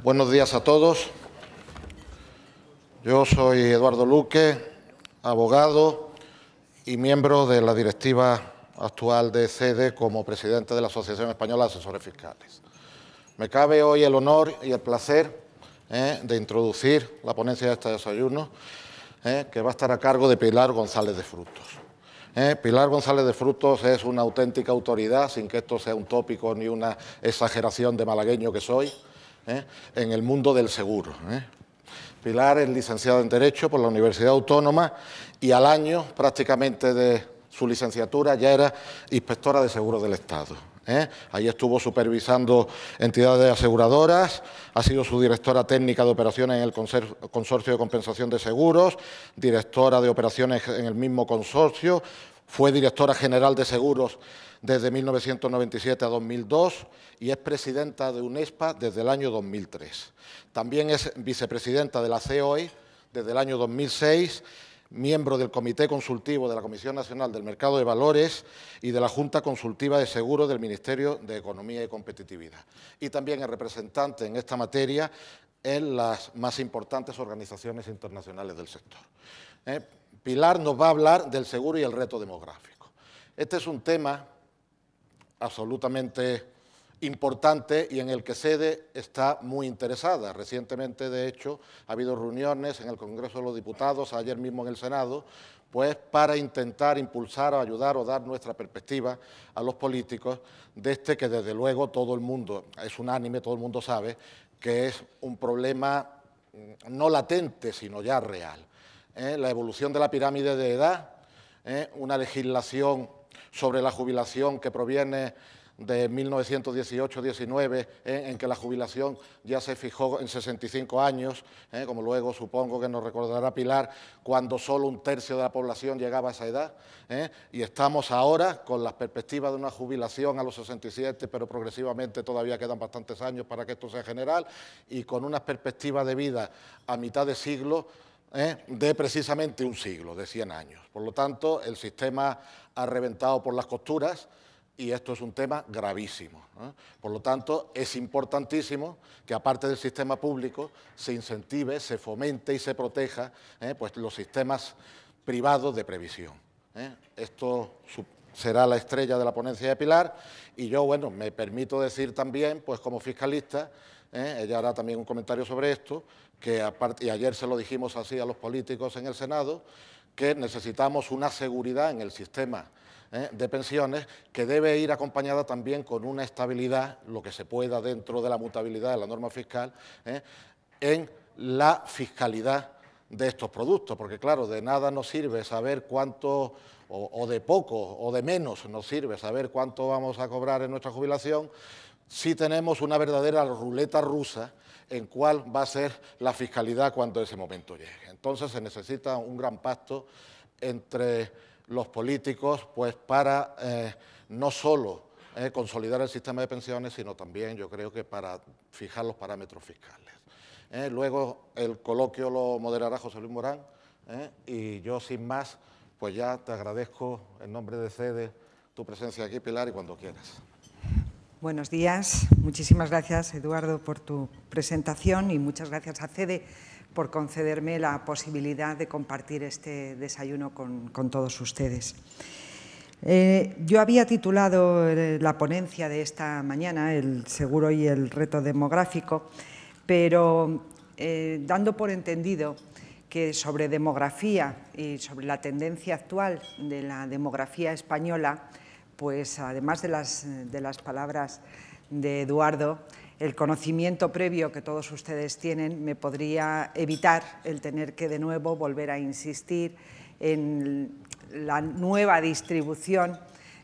Buenos días a todos. Yo soy Eduardo Luque, abogado y miembro de la directiva actual de CEDE como presidente de la Asociación Española de Asesores Fiscales. Me cabe hoy el honor y el placer de introducir la ponencia de este desayuno, que va a estar a cargo de Pilar González de Frutos. Pilar González de Frutos es una auténtica autoridad, sin que esto sea un tópico ni una exageración de malagueño que soy, en el mundo del seguro. Pilar es licenciada en Derecho por la Universidad Autónoma y al año prácticamente de su licenciatura ya era inspectora de seguros del Estado. Ahí estuvo supervisando entidades aseguradoras, ha sido su directora técnica de operaciones en el Consorcio de Compensación de Seguros, directora de operaciones en el mismo consorcio, fue directora general de seguros desde 1997 a 2002 y es presidenta de UNESPA desde el año 2003. También es vicepresidenta de la COE desde el año 2006, miembro del Comité Consultivo de la Comisión Nacional del Mercado de Valores y de la Junta Consultiva de Seguros del Ministerio de Economía y Competitividad. Y también es representante en esta materia en las más importantes organizaciones internacionales del sector. Pilar nos va a hablar del seguro y el reto demográfico. Este es un tema absolutamente importante y en el que CEDE está muy interesada. Recientemente, de hecho, ha habido reuniones en el Congreso de los Diputados, ayer mismo en el Senado, pues para intentar impulsar o ayudar o dar nuestra perspectiva a los políticos de este que desde luego todo el mundo, es unánime, todo el mundo sabe que es un problema no latente, sino ya real. La evolución de la pirámide de edad, una legislación sobre la jubilación que proviene de 1918-19, en que la jubilación ya se fijó en 65 años, como luego supongo que nos recordará Pilar, cuando solo un tercio de la población llegaba a esa edad, y estamos ahora con las perspectivas de una jubilación a los 67, pero progresivamente todavía quedan bastantes años para que esto sea general, y con unas perspectivas de vida a mitad de siglo, de precisamente un siglo, de 100 años. Por lo tanto, el sistema ha reventado por las costuras y esto es un tema gravísimo. Por lo tanto, es importantísimo que, aparte del sistema público, se incentive, se fomente y se proteja pues los sistemas privados de previsión. Esto será la estrella de la ponencia de Pilar y yo, bueno, me permito decir también, pues como fiscalista, ella hará también un comentario sobre esto, que aparte, y ayer se lo dijimos así a los políticos en el Senado, que necesitamos una seguridad en el sistema de pensiones que debe ir acompañada también con una estabilidad, lo que se pueda dentro de la mutabilidad de la norma fiscal, en la fiscalidad de estos productos, porque claro, de nada nos sirve saber cuánto, o de poco o de menos nos sirve saber cuánto vamos a cobrar en nuestra jubilación si tenemos una verdadera ruleta rusa en cuál va a ser la fiscalidad cuando ese momento llegue. Entonces se necesita un gran pacto entre los políticos pues para no solo consolidar el sistema de pensiones, sino también yo creo que para fijar los parámetros fiscales. Luego el coloquio lo moderará José Luis Morán y yo sin más pues ya te agradezco en nombre de CEDE tu presencia aquí, Pilar, y cuando quieras. Buenos días. Muchísimas gracias, Eduardo, por tu presentación y muchas gracias a CEDE por concederme la posibilidad de compartir este desayuno con todos ustedes. Yo había titulado la ponencia de esta mañana, el seguro y el reto demográfico, pero dando por entendido que sobre demografía y sobre la tendencia actual de la demografía española, pues además de las palabras de Eduardo, el conocimiento previo que todos ustedes tienen me podría evitar el tener que de nuevo volver a insistir en la nueva distribución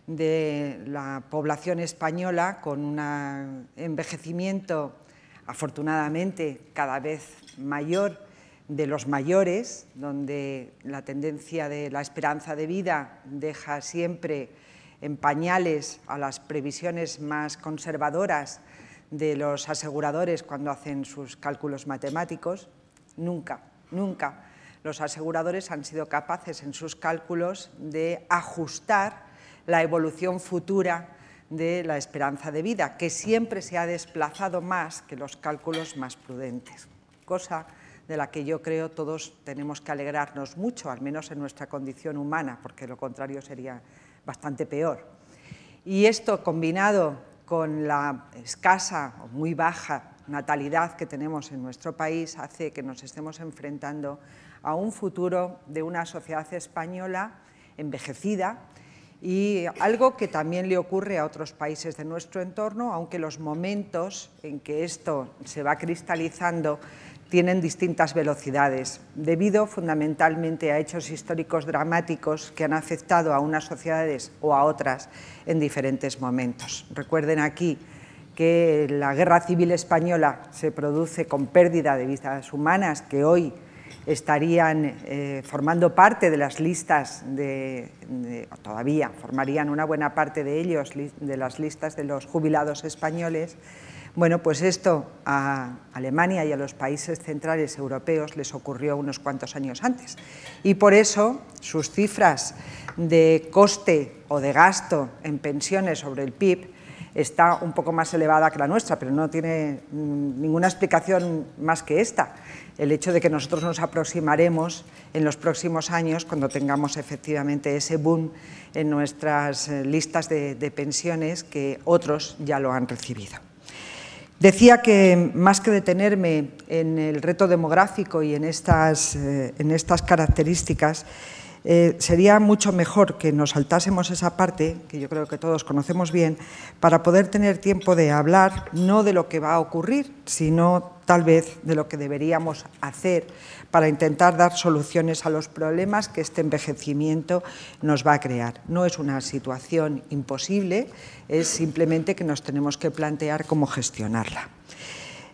de la población española con un envejecimiento afortunadamente cada vez mayor de los mayores, donde la tendencia de la esperanza de vida deja siempre en pañales a las previsiones más conservadoras de los aseguradores cuando hacen sus cálculos matemáticos. Nunca los aseguradores han sido capaces en sus cálculos de ajustar la evolución futura de la esperanza de vida, que siempre se ha desplazado más que los cálculos más prudentes, cosa de la que yo creo todos tenemos que alegrarnos mucho, al menos en nuestra condición humana, porque lo contrario sería bastante peor. Y esto, combinado con la escasa o muy baja natalidad que tenemos en nuestro país, hace que nos estemos enfrentando a un futuro de una sociedad española envejecida, y algo que también le ocurre a otros países de nuestro entorno, aunque los momentos en que esto se va cristalizando tienen distintas velocidades, debido fundamentalmente a hechos históricos dramáticos que han afectado a unas sociedades o a otras en diferentes momentos. Recuerden aquí que la Guerra Civil Española se produce con pérdida de vidas humanas que hoy estarían formando parte de las listas, todavía formarían una buena parte de ellos, de las listas de los jubilados españoles. Bueno, pues esto a Alemania y a los países centrales europeos les ocurrió unos cuantos años antes. Y por eso sus cifras de coste o de gasto en pensiones sobre el PIB está un poco más elevada que la nuestra, pero no tiene ninguna explicación más que esta. El hecho de que nosotros nos aproximaremos en los próximos años, cuando tengamos efectivamente ese boom en nuestras listas de pensiones, que otros ya lo han recibido. Decía que, más que detenerme en el reto demográfico y en estas características, sería mucho mejor que nos saltásemos esa parte, que yo creo que todos conocemos bien, para poder tener tiempo de hablar no de lo que va a ocurrir, sino tal vez de lo que deberíamos hacer para intentar dar soluciones a los problemas que este envejecimiento nos va a crear. No es una situación imposible, es simplemente que nos tenemos que plantear cómo gestionarla.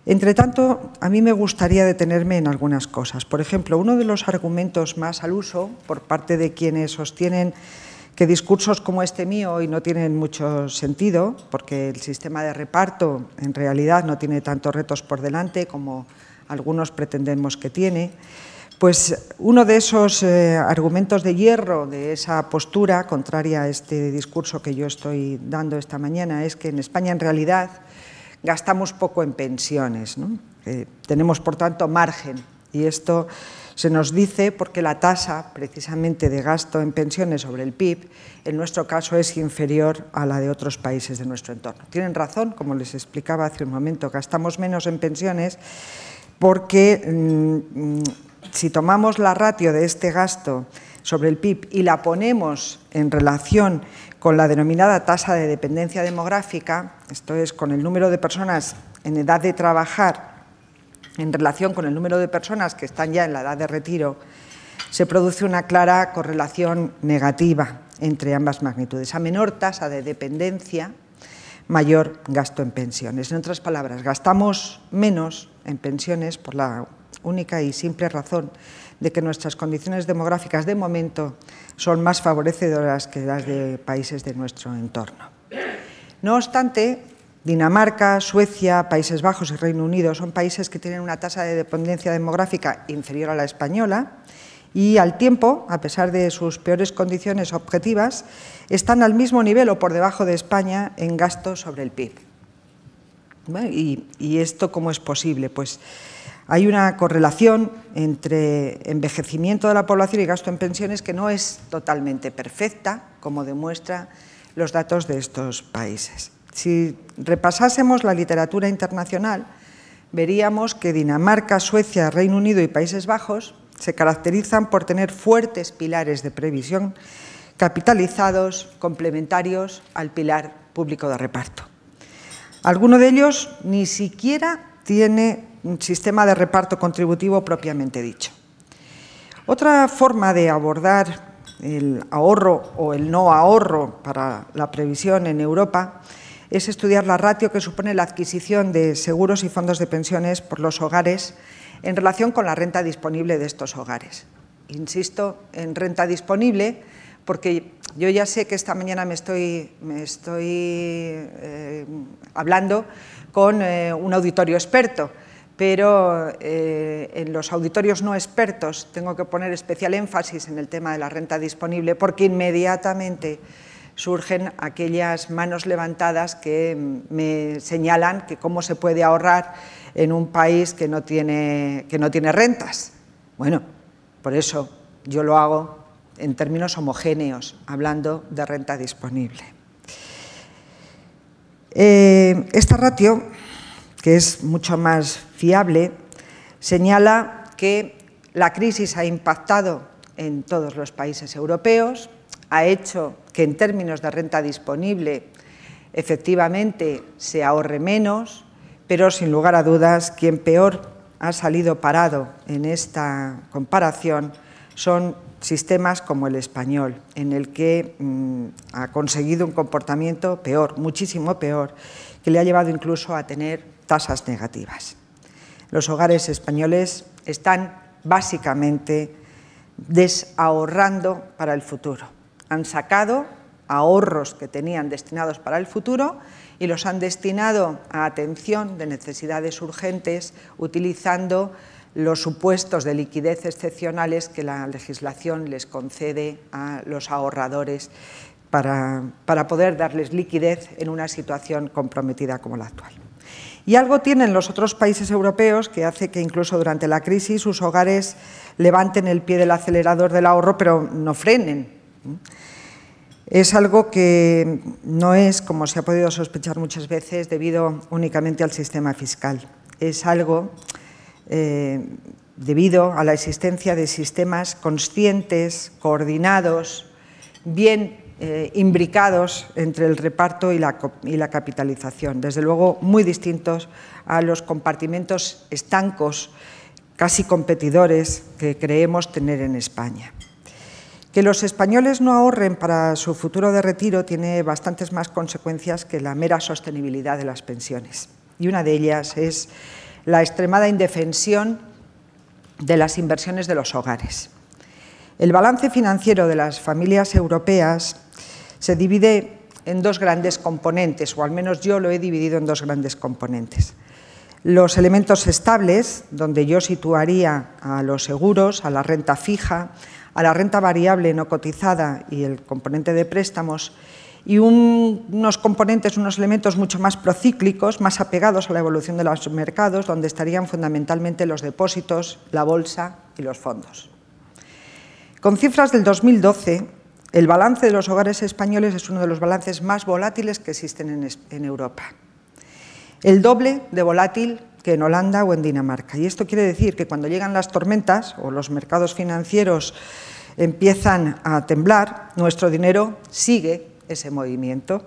Entre tanto, a mí me gustaría detenerme en algunas cosas. Por ejemplo, uno de los argumentos más al uso por parte de quienes sostienen que discursos como este mío hoy no tienen mucho sentido, porque el sistema de reparto en realidad no tiene tantos retos por delante como algunos pretendemos que tiene, pues uno de esos argumentos de hierro de esa postura contraria a este discurso que yo estoy dando esta mañana es que en España en realidad gastamos poco en pensiones, ¿no? Tenemos, por tanto, margen, y esto se nos dice porque la tasa, precisamente, de gasto en pensiones sobre el PIB, en nuestro caso es inferior a la de otros países de nuestro entorno. Tienen razón, como les explicaba hace un momento, gastamos menos en pensiones porque si tomamos la ratio de este gasto sobre el PIB y la ponemos en relación con la denominada tasa de dependencia demográfica, esto es, con el número de personas en edad de trabajar en relación con el número de personas que están ya en la edad de retiro, se produce una clara correlación negativa entre ambas magnitudes. A menor tasa de dependencia, mayor gasto en pensiones. En otras palabras, gastamos menos en pensiones por la única y simple razón de que nuestras condiciones demográficas de momento son más favorecedoras que las de países de nuestro entorno. No obstante, Dinamarca, Suecia, Países Bajos y Reino Unido son países que tienen una tasa de dependencia demográfica inferior a la española y al tiempo, a pesar de sus peores condiciones objetivas, están al mismo nivel o por debajo de España en gasto sobre el PIB. ¿Y esto cómo es posible? Pues hay una correlación entre envejecimiento de la población y gasto en pensiones que no es totalmente perfecta, como demuestran los datos de estos países. Si repasásemos la literatura internacional, veríamos que Dinamarca, Suecia, Reino Unido y Países Bajos se caracterizan por tener fuertes pilares de previsión capitalizados, complementarios al pilar público de reparto. Alguno de ellos ni siquiera tiene un sistema de reparto contributivo propiamente dicho. Otra forma de abordar el ahorro o el no ahorro para la previsión en Europa es estudiar la ratio que supone la adquisición de seguros y fondos de pensiones por los hogares en relación con la renta disponible de estos hogares. Insisto en renta disponible porque yo ya sé que esta mañana me estoy hablando con un auditorio experto, pero en los auditorios no expertos tengo que poner especial énfasis en el tema de la renta disponible porque inmediatamente surgen aquellas manos levantadas que me señalan que cómo se puede ahorrar en un país que no tiene rentas. Bueno, por eso yo lo hago en términos homogéneos, hablando de renta disponible. Esta ratio, que es mucho más fiable, señala que la crisis ha impactado en todos los países europeos, ha hecho que en términos de renta disponible efectivamente se ahorre menos, pero sin lugar a dudas quien peor ha salido parado en esta comparación son sistemas como el español, en el que ha conseguido un comportamiento peor, muchísimo peor, que le ha llevado incluso a tener tasas negativas. Los hogares españoles están básicamente desahorrando para el futuro. Han sacado ahorros que tenían destinados para el futuro y los han destinado a atención de necesidades urgentes utilizando los supuestos de liquidez excepcionales que la legislación les concede a los ahorradores para poder darles liquidez en una situación comprometida como la actual. Y algo tienen los otros países europeos que hace que incluso durante la crisis sus hogares levanten el pie del acelerador del ahorro, pero no frenen. Es algo que no es, como se ha podido sospechar muchas veces, debido únicamente al sistema fiscal. Es algo debido a la existencia de sistemas conscientes, coordinados, bien imbricados entre el reparto y la capitalización, desde luego muy distintos a los compartimentos estancos, casi competidores, que creemos tener en España. Que los españoles no ahorren para su futuro de retiro tiene bastantes más consecuencias que la mera sostenibilidad de las pensiones. Y una de ellas es la extremada indefensión de las inversiones de los hogares. El balance financiero de las familias europeas se divide en dos grandes componentes, o al menos yo lo he dividido en dos grandes componentes. Los elementos estables, donde yo situaría a los seguros, a la renta fija, a la renta variable no cotizada y el componente de préstamos, y unos componentes, unos elementos mucho más procíclicos, más apegados a la evolución de los mercados, donde estarían fundamentalmente los depósitos, la bolsa y los fondos. Con cifras del 2012, el balance de los hogares españoles es uno de los balances más volátiles que existen en Europa. El doble de volátil que en Holanda o en Dinamarca. Y esto quiere decir que cuando llegan las tormentas o los mercados financieros empiezan a temblar, nuestro dinero sigue ese movimiento.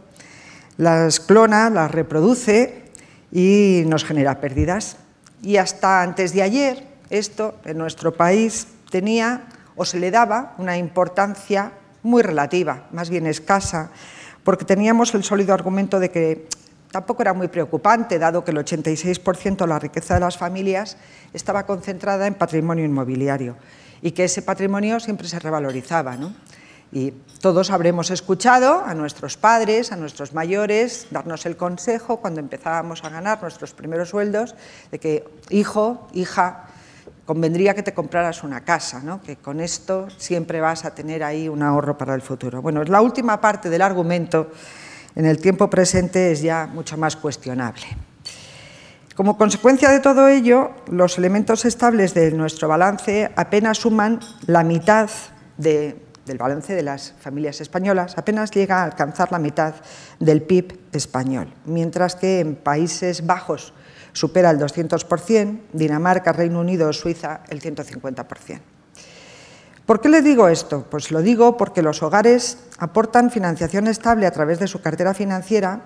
Las clona, las reproduce y nos genera pérdidas. Y hasta antes de ayer, esto en nuestro país tenía o se le daba una importancia muy relativa, más bien escasa, porque teníamos el sólido argumento de que tampoco era muy preocupante, dado que el 86% de la riqueza de las familias estaba concentrada en patrimonio inmobiliario y que ese patrimonio siempre se revalorizaba, ¿no? Y todos habremos escuchado a nuestros padres, a nuestros mayores, darnos el consejo cuando empezábamos a ganar nuestros primeros sueldos de que, hijo, hija, convendría que te compraras una casa, ¿no? Que con esto siempre vas a tener ahí un ahorro para el futuro. Bueno, la última parte del argumento en el tiempo presente es ya mucho más cuestionable. Como consecuencia de todo ello, los elementos estables de nuestro balance apenas suman la mitad del balance de las familias españolas, apenas llega a alcanzar la mitad del PIB español, mientras que en Países Bajos supera el 200%, Dinamarca, Reino Unido o Suiza el 150%. ¿Por qué le digo esto? Pues lo digo porque los hogares aportan financiación estable a través de su cartera financiera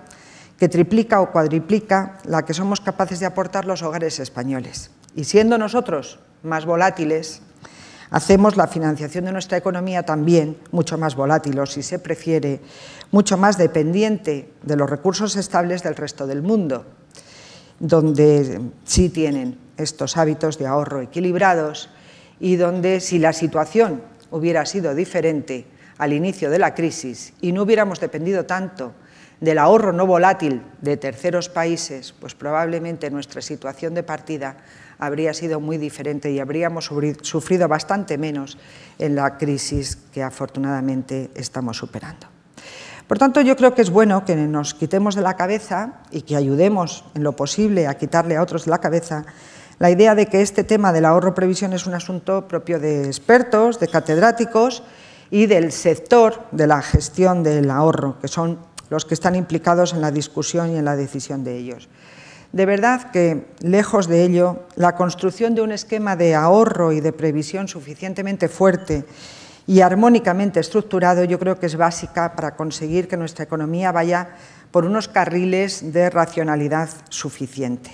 que triplica o cuadriplica la que somos capaces de aportar los hogares españoles. Y siendo nosotros más volátiles, hacemos la financiación de nuestra economía también mucho más volátil, o si se prefiere, mucho más dependiente de los recursos estables del resto del mundo, donde sí tienen estos hábitos de ahorro equilibrados y donde, si la situación hubiera sido diferente al inicio de la crisis y no hubiéramos dependido tanto del ahorro no volátil de terceros países, pues probablemente nuestra situación de partida habría sido muy diferente y habríamos sufrido bastante menos en la crisis que afortunadamente estamos superando. Por tanto, yo creo que es bueno que nos quitemos de la cabeza y que ayudemos en lo posible a quitarle a otros de la cabeza la idea de que este tema del ahorro-previsión es un asunto propio de expertos, de catedráticos y del sector de la gestión del ahorro, que son los que están implicados en la discusión y en la decisión de ellos. De verdad que, lejos de ello, la construcción de un esquema de ahorro y de previsión suficientemente fuerte y armónicamente estructurado, yo creo que es básica para conseguir que nuestra economía vaya por unos carriles de racionalidad suficiente.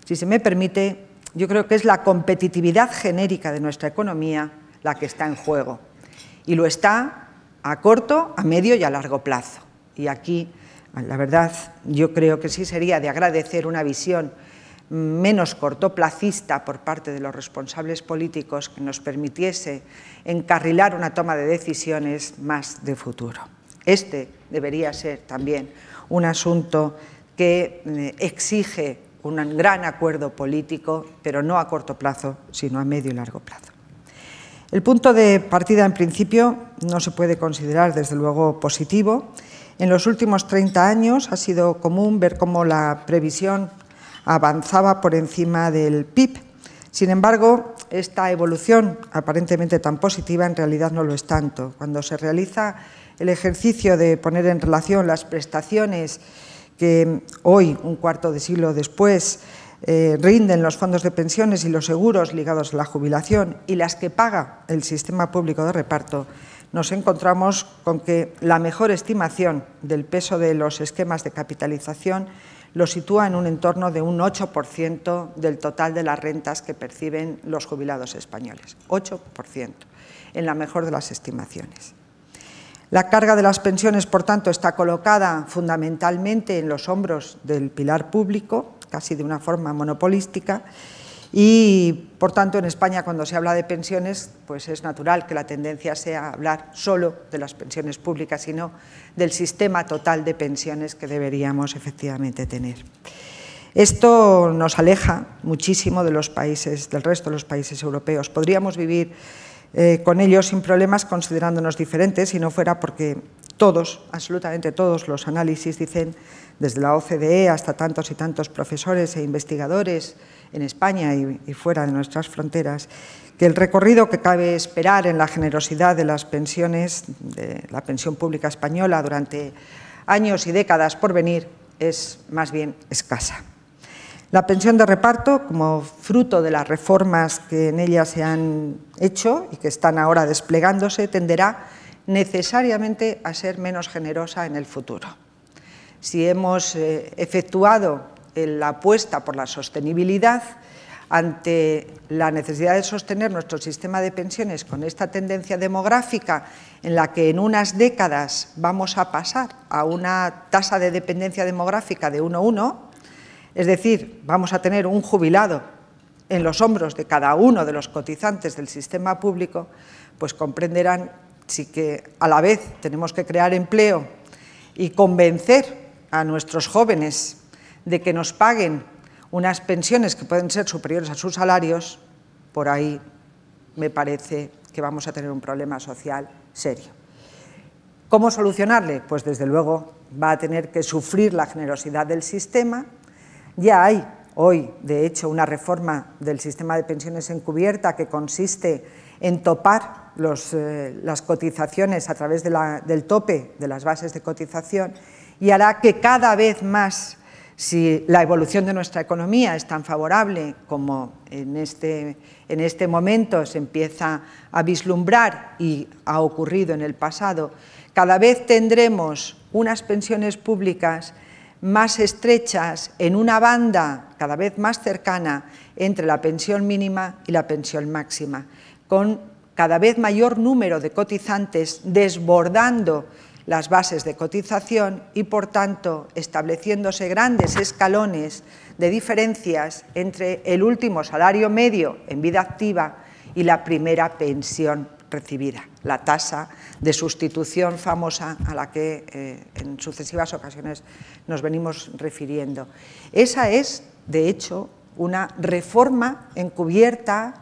Si se me permite, yo creo que es la competitividad genérica de nuestra economía la que está en juego, y lo está a corto, a medio y a largo plazo. Y aquí, la verdad, yo creo que sí sería de agradecer una visión menos cortoplacista por parte de los responsables políticos que nos permitiese encarrilar una toma de decisiones más de futuro. Este debería ser también un asunto que exige un gran acuerdo político, pero no a corto plazo, sino a medio y largo plazo. El punto de partida, en principio, no se puede considerar, desde luego, positivo. En los últimos 30 años ha sido común ver cómo la previsión avanzaba por encima del PIB. Sin embargo, esta evolución aparentemente tan positiva en realidad no lo es tanto. Cuando se realiza el ejercicio de poner en relación las prestaciones que hoy, un cuarto de siglo después, rinden los fondos de pensiones y los seguros ligados a la jubilación y las que paga el sistema público de reparto, nos encontramos con que la mejor estimación del peso de los esquemas de capitalización lo sitúa en un entorno de un 8% del total de las rentas que perciben los jubilados españoles. 8%, en la mejor de las estimaciones. La carga de las pensiones, por tanto, está colocada fundamentalmente en los hombros del pilar público, casi de una forma monopolística, y, por tanto, en España, cuando se habla de pensiones, pues es natural que la tendencia sea hablar solo de las pensiones públicas y no del sistema total de pensiones que deberíamos efectivamente tener. Esto nos aleja muchísimo de los países, del resto de los países europeos. Podríamos vivir con ellos sin problemas, considerándonos diferentes, si no fuera porque todos, absolutamente todos los análisis dicen, desde la OCDE hasta tantos y tantos profesores e investigadores en España y fuera de nuestras fronteras, que el recorrido que cabe esperar en la generosidad de las pensiones, de la pensión pública española durante años y décadas por venir, es más bien escasa. La pensión de reparto, como fruto de las reformas que en ella se han hecho y que están ahora desplegándose, tenderá necesariamente a ser menos generosa en el futuro. Si hemos efectuado la apuesta por la sostenibilidad ante la necesidad de sostener nuestro sistema de pensiones con esta tendencia demográfica en la que en unas décadas vamos a pasar a una tasa de dependencia demográfica de 1:1, es decir, vamos a tener un jubilado en los hombros de cada uno de los cotizantes del sistema público, pues comprenderán sí que a la vez tenemos que crear empleo y convencer a nuestros jóvenes de que nos paguen unas pensiones que pueden ser superiores a sus salarios, por ahí me parece que vamos a tener un problema social serio. ¿Cómo solucionarle? Pues desde luego va a tener que sufrir la generosidad del sistema. Ya hay hoy, de hecho, una reforma del sistema de pensiones encubierta que consiste en topar las cotizaciones a través del tope de las bases de cotización y hará que cada vez más, si la evolución de nuestra economía es tan favorable como en este momento se empieza a vislumbrar y ha ocurrido en el pasado, cada vez tendremos unas pensiones públicas más estrechas en una banda cada vez más cercana entre la pensión mínima y la pensión máxima, con cada vez mayor número de cotizantes desbordando las bases de cotización y, por tanto, estableciéndose grandes escalones de diferencias entre el último salario medio en vida activa y la primera pensión recibida, la tasa de sustitución famosa a la que en sucesivas ocasiones nos venimos refiriendo. Esa es, de hecho, una reforma encubierta,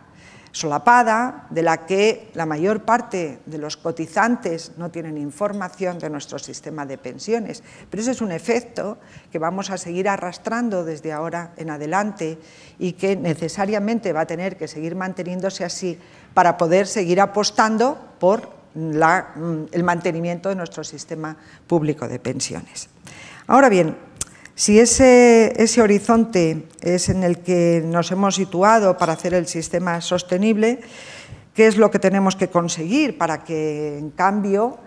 solapada, de la que la mayor parte de los cotizantes no tienen información de nuestro sistema de pensiones. Pero ese es un efecto que vamos a seguir arrastrando desde ahora en adelante y que necesariamente va a tener que seguir manteniéndose así para poder seguir apostando por el mantenimiento de nuestro sistema público de pensiones. Ahora bien, si ese horizonte es en el que nos hemos situado para hacer el sistema sostenible, ¿qué es lo que tenemos que conseguir para que, en cambio,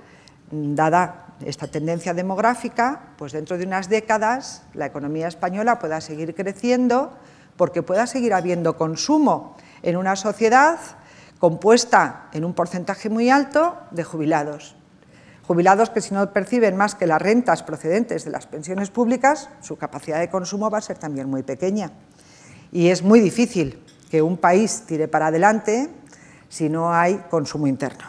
dada esta tendencia demográfica, pues dentro de unas décadas la economía española pueda seguir creciendo, porque pueda seguir habiendo consumo en una sociedad compuesta en un porcentaje muy alto de jubilados? Jubilados que, si no perciben más que las rentas procedentes de las pensiones públicas, su capacidad de consumo va a ser también muy pequeña. Y es muy difícil que un país tire para adelante si no hay consumo interno.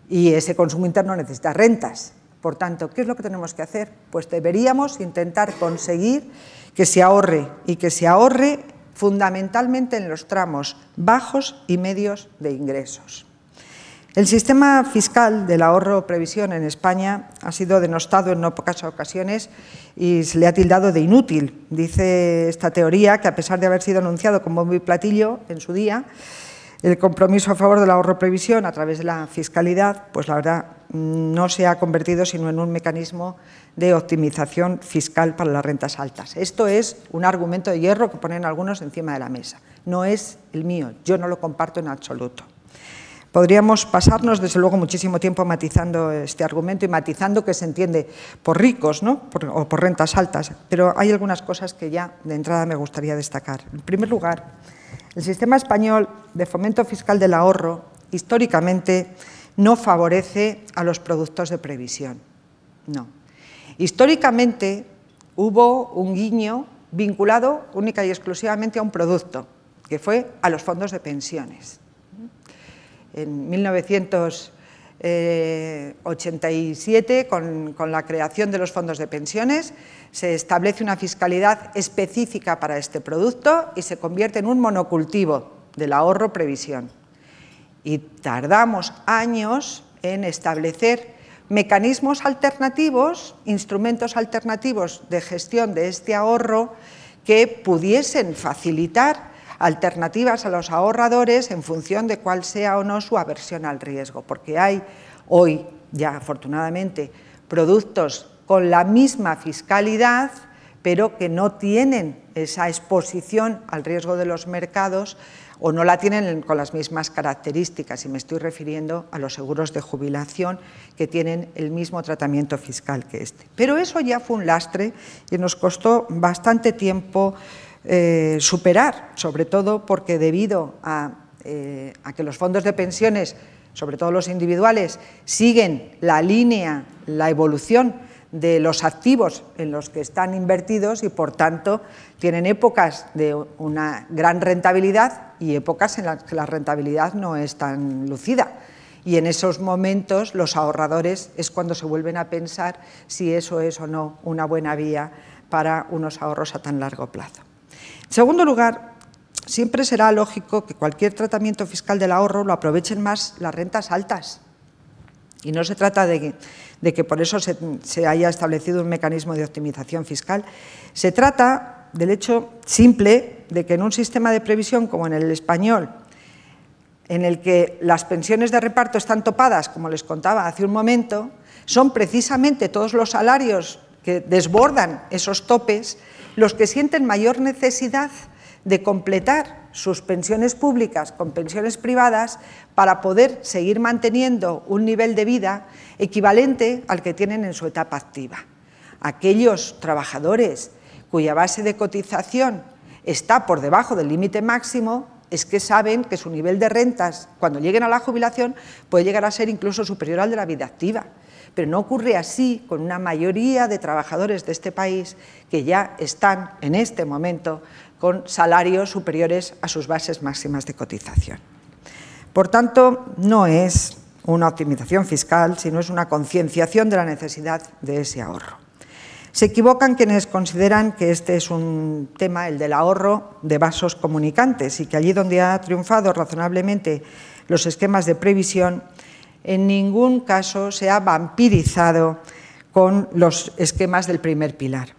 Y ese consumo interno necesita rentas. Por tanto, ¿qué es lo que tenemos que hacer? Pues deberíamos intentar conseguir que se ahorre, y que se ahorre fundamentalmente en los tramos bajos y medios de ingresos. El sistema fiscal del ahorro-previsión en España ha sido denostado en no pocas ocasiones y se le ha tildado de inútil. Dice esta teoría que, a pesar de haber sido anunciado con bombo y platillo en su día, el compromiso a favor del ahorro-previsión a través de la fiscalidad, pues la verdad no se ha convertido sino en un mecanismo de optimización fiscal para las rentas altas. Esto es un argumento de hierro que ponen algunos encima de la mesa. No es el mío, yo no lo comparto en absoluto. Podríamos pasarnos, desde luego, muchísimo tiempo matizando este argumento y matizando que se entiende por ricos, ¿no? o por rentas altas, pero hay algunas cosas que ya de entrada me gustaría destacar. En primer lugar, el sistema español de fomento fiscal del ahorro históricamente no favorece a los productos de previsión. No. Históricamente hubo un guiño vinculado única y exclusivamente a un producto, que fue a los fondos de pensiones. En 1987, con la creación de los fondos de pensiones, se establece una fiscalidad específica para este producto y se convierte en un monocultivo del ahorro-previsión. Y tardamos años en establecer mecanismos alternativos, instrumentos alternativos de gestión de este ahorro que pudiesen facilitar alternativas a los ahorradores en función de cuál sea o no su aversión al riesgo, porque hay hoy ya afortunadamente productos con la misma fiscalidad, pero que no tienen esa exposición al riesgo de los mercados o no la tienen con las mismas características, y me estoy refiriendo a los seguros de jubilación, que tienen el mismo tratamiento fiscal que este. Pero eso ya fue un lastre y nos costó bastante tiempo superar, sobre todo porque debido a que los fondos de pensiones, sobre todo los individuales, siguen la línea, la evolución de los activos en los que están invertidos y, por tanto, tienen épocas de una gran rentabilidad y épocas en las que la rentabilidad no es tan lucida. Y en esos momentos los ahorradores es cuando se vuelven a pensar si eso es o no una buena vía para unos ahorros a tan largo plazo. En segundo lugar, siempre será lógico que cualquier tratamiento fiscal del ahorro lo aprovechen más las rentas altas. Y no se trata de que por eso se haya establecido un mecanismo de optimización fiscal. Se trata del hecho simple de que en un sistema de previsión como en el español, en el que las pensiones de reparto están topadas, como les contaba hace un momento, son precisamente todos los salarios que desbordan esos topes los que sienten mayor necesidad de completar sus pensiones públicas con pensiones privadas para poder seguir manteniendo un nivel de vida equivalente al que tienen en su etapa activa. Aquellos trabajadores cuya base de cotización está por debajo del límite máximo es que saben que su nivel de rentas, cuando lleguen a la jubilación, puede llegar a ser incluso superior al de la vida activa. Pero no ocurre así con una mayoría de trabajadores de este país que ya están en este momento con salarios superiores a sus bases máximas de cotización. Por tanto, no es una optimización fiscal, sino es una concienciación de la necesidad de ese ahorro. Se equivocan quienes consideran que este es un tema, el del ahorro de vasos comunicantes, y que allí donde ha triunfado razonablemente los esquemas de previsión, en ningún caso se ha vampirizado con los esquemas del primer pilar.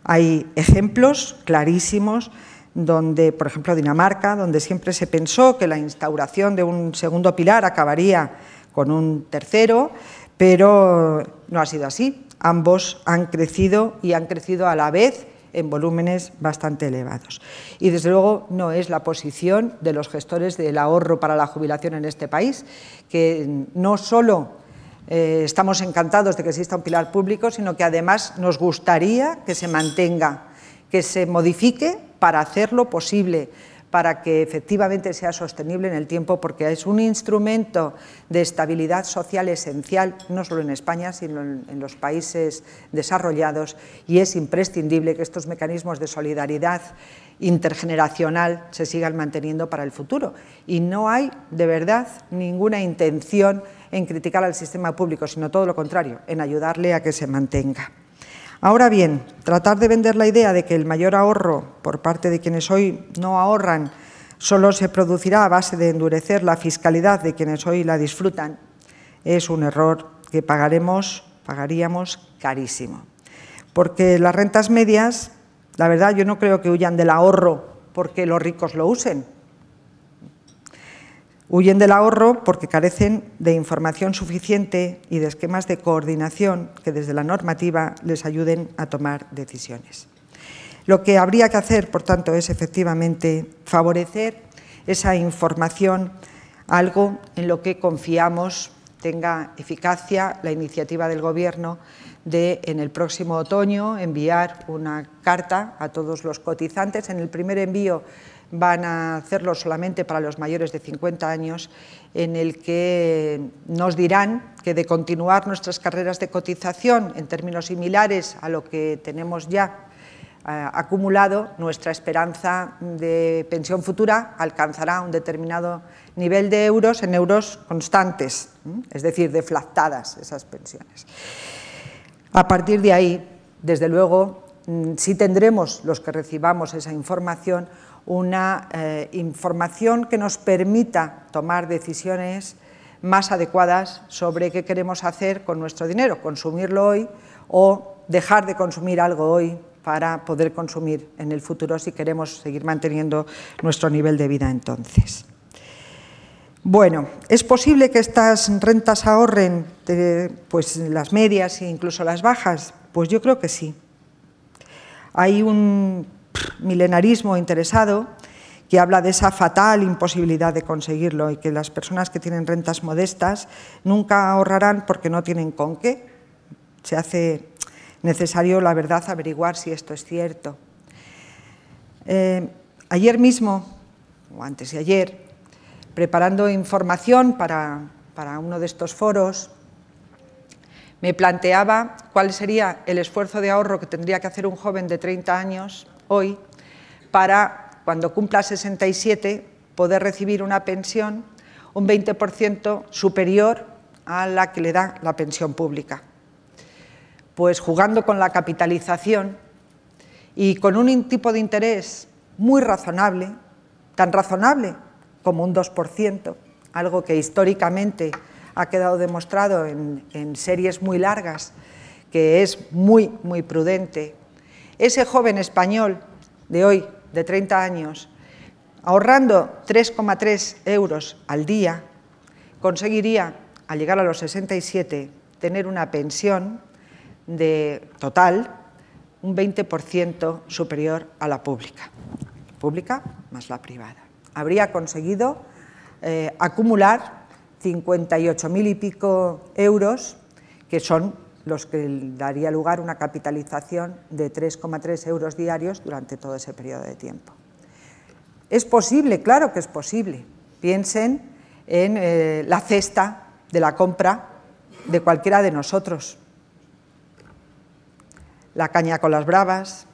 Hay ejemplos clarísimos donde, por ejemplo, Dinamarca, donde siempre se pensó que la instauración de un segundo pilar acabaría con un tercero, pero no ha sido así. Ambos han crecido y han crecido a la vez en volúmenes bastante elevados. Y, desde luego, no es la posición de los gestores del ahorro para la jubilación en este país, que no solo estamos encantados de que exista un pilar público, sino que además nos gustaría que se mantenga, que se modifique para hacerlo posible, para que efectivamente sea sostenible en el tiempo, porque es un instrumento de estabilidad social esencial, no solo en España, sino en los países desarrollados, y es imprescindible que estos mecanismos de solidaridad intergeneracional se sigan manteniendo para el futuro. Y no hay, de verdad, ninguna intención en criticar al sistema público, sino todo lo contrario, en ayudarle a que se mantenga. Ahora bien, tratar de vender la idea de que el mayor ahorro por parte de quienes hoy no ahorran solo se producirá a base de endurecer la fiscalidad de quienes hoy la disfrutan es un error que pagaríamos carísimo. Porque las rentas medias, la verdad, yo no creo que huyan del ahorro porque los ricos lo usen. Huyen del ahorro porque carecen de información suficiente y de esquemas de coordinación que desde la normativa les ayuden a tomar decisiones. Lo que habría que hacer, por tanto, es efectivamente favorecer esa información, algo en lo que confiamos tenga eficacia la iniciativa del Gobierno de, en el próximo otoño, enviar una carta a todos los cotizantes. En el primer envío van a hacerlo solamente para los mayores de 50 años, en el que nos dirán que de continuar nuestras carreras de cotización en términos similares a lo que tenemos ya acumulado, nuestra esperanza de pensión futura alcanzará un determinado nivel de euros en euros constantes, es decir, deflactadas esas pensiones. A partir de ahí, desde luego, sí tendremos, los que recibamos esa información, una información que nos permita tomar decisiones más adecuadas sobre qué queremos hacer con nuestro dinero, consumirlo hoy o dejar de consumir algo hoy para poder consumir en el futuro si queremos seguir manteniendo nuestro nivel de vida entonces. Bueno, ¿es posible que estas rentas ahorren pues, las medias e incluso las bajas? Pues yo creo que sí. Hay un milenarismo interesado que habla de esa fatal imposibilidad de conseguirlo y que las personas que tienen rentas modestas nunca ahorrarán porque no tienen con qué. Se hace necesario, la verdad, averiguar si esto es cierto. Ayer mismo, o antes de ayer, preparando información para uno de estos foros, me planteaba cuál sería el esfuerzo de ahorro que tendría que hacer un joven de 30 años hoy para, cuando cumpla 67, poder recibir una pensión un 20% superior a la que le da la pensión pública. Pues jugando con la capitalización y con un tipo de interés muy razonable, tan razonable como un 2%, algo que históricamente ha quedado demostrado en series muy largas, que es muy, muy prudente. Ese joven español de hoy, de 30 años, ahorrando 3,3 euros al día, conseguiría, al llegar a los 67, tener una pensión de total un 20% superior a la pública más la privada. Habría conseguido acumular 58.000 y pico euros, que son los que daría lugar a una capitalización de 3,3 euros diarios durante todo ese periodo de tiempo. ¿Es posible? Claro que es posible. Piensen en la cesta de la compra de cualquiera de nosotros. La caña con las bravas,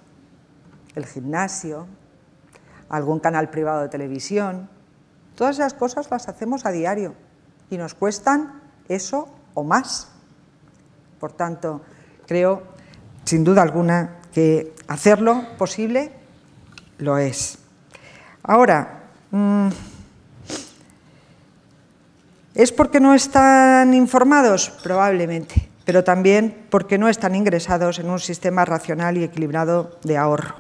el gimnasio, algún canal privado de televisión. Todas esas cosas las hacemos a diario y nos cuestan eso o más. Por tanto, creo sin duda alguna que hacerlo posible lo es. Ahora, ¿es porque no están informados? Probablemente, pero también porque no están ingresados en un sistema racional y equilibrado de ahorro,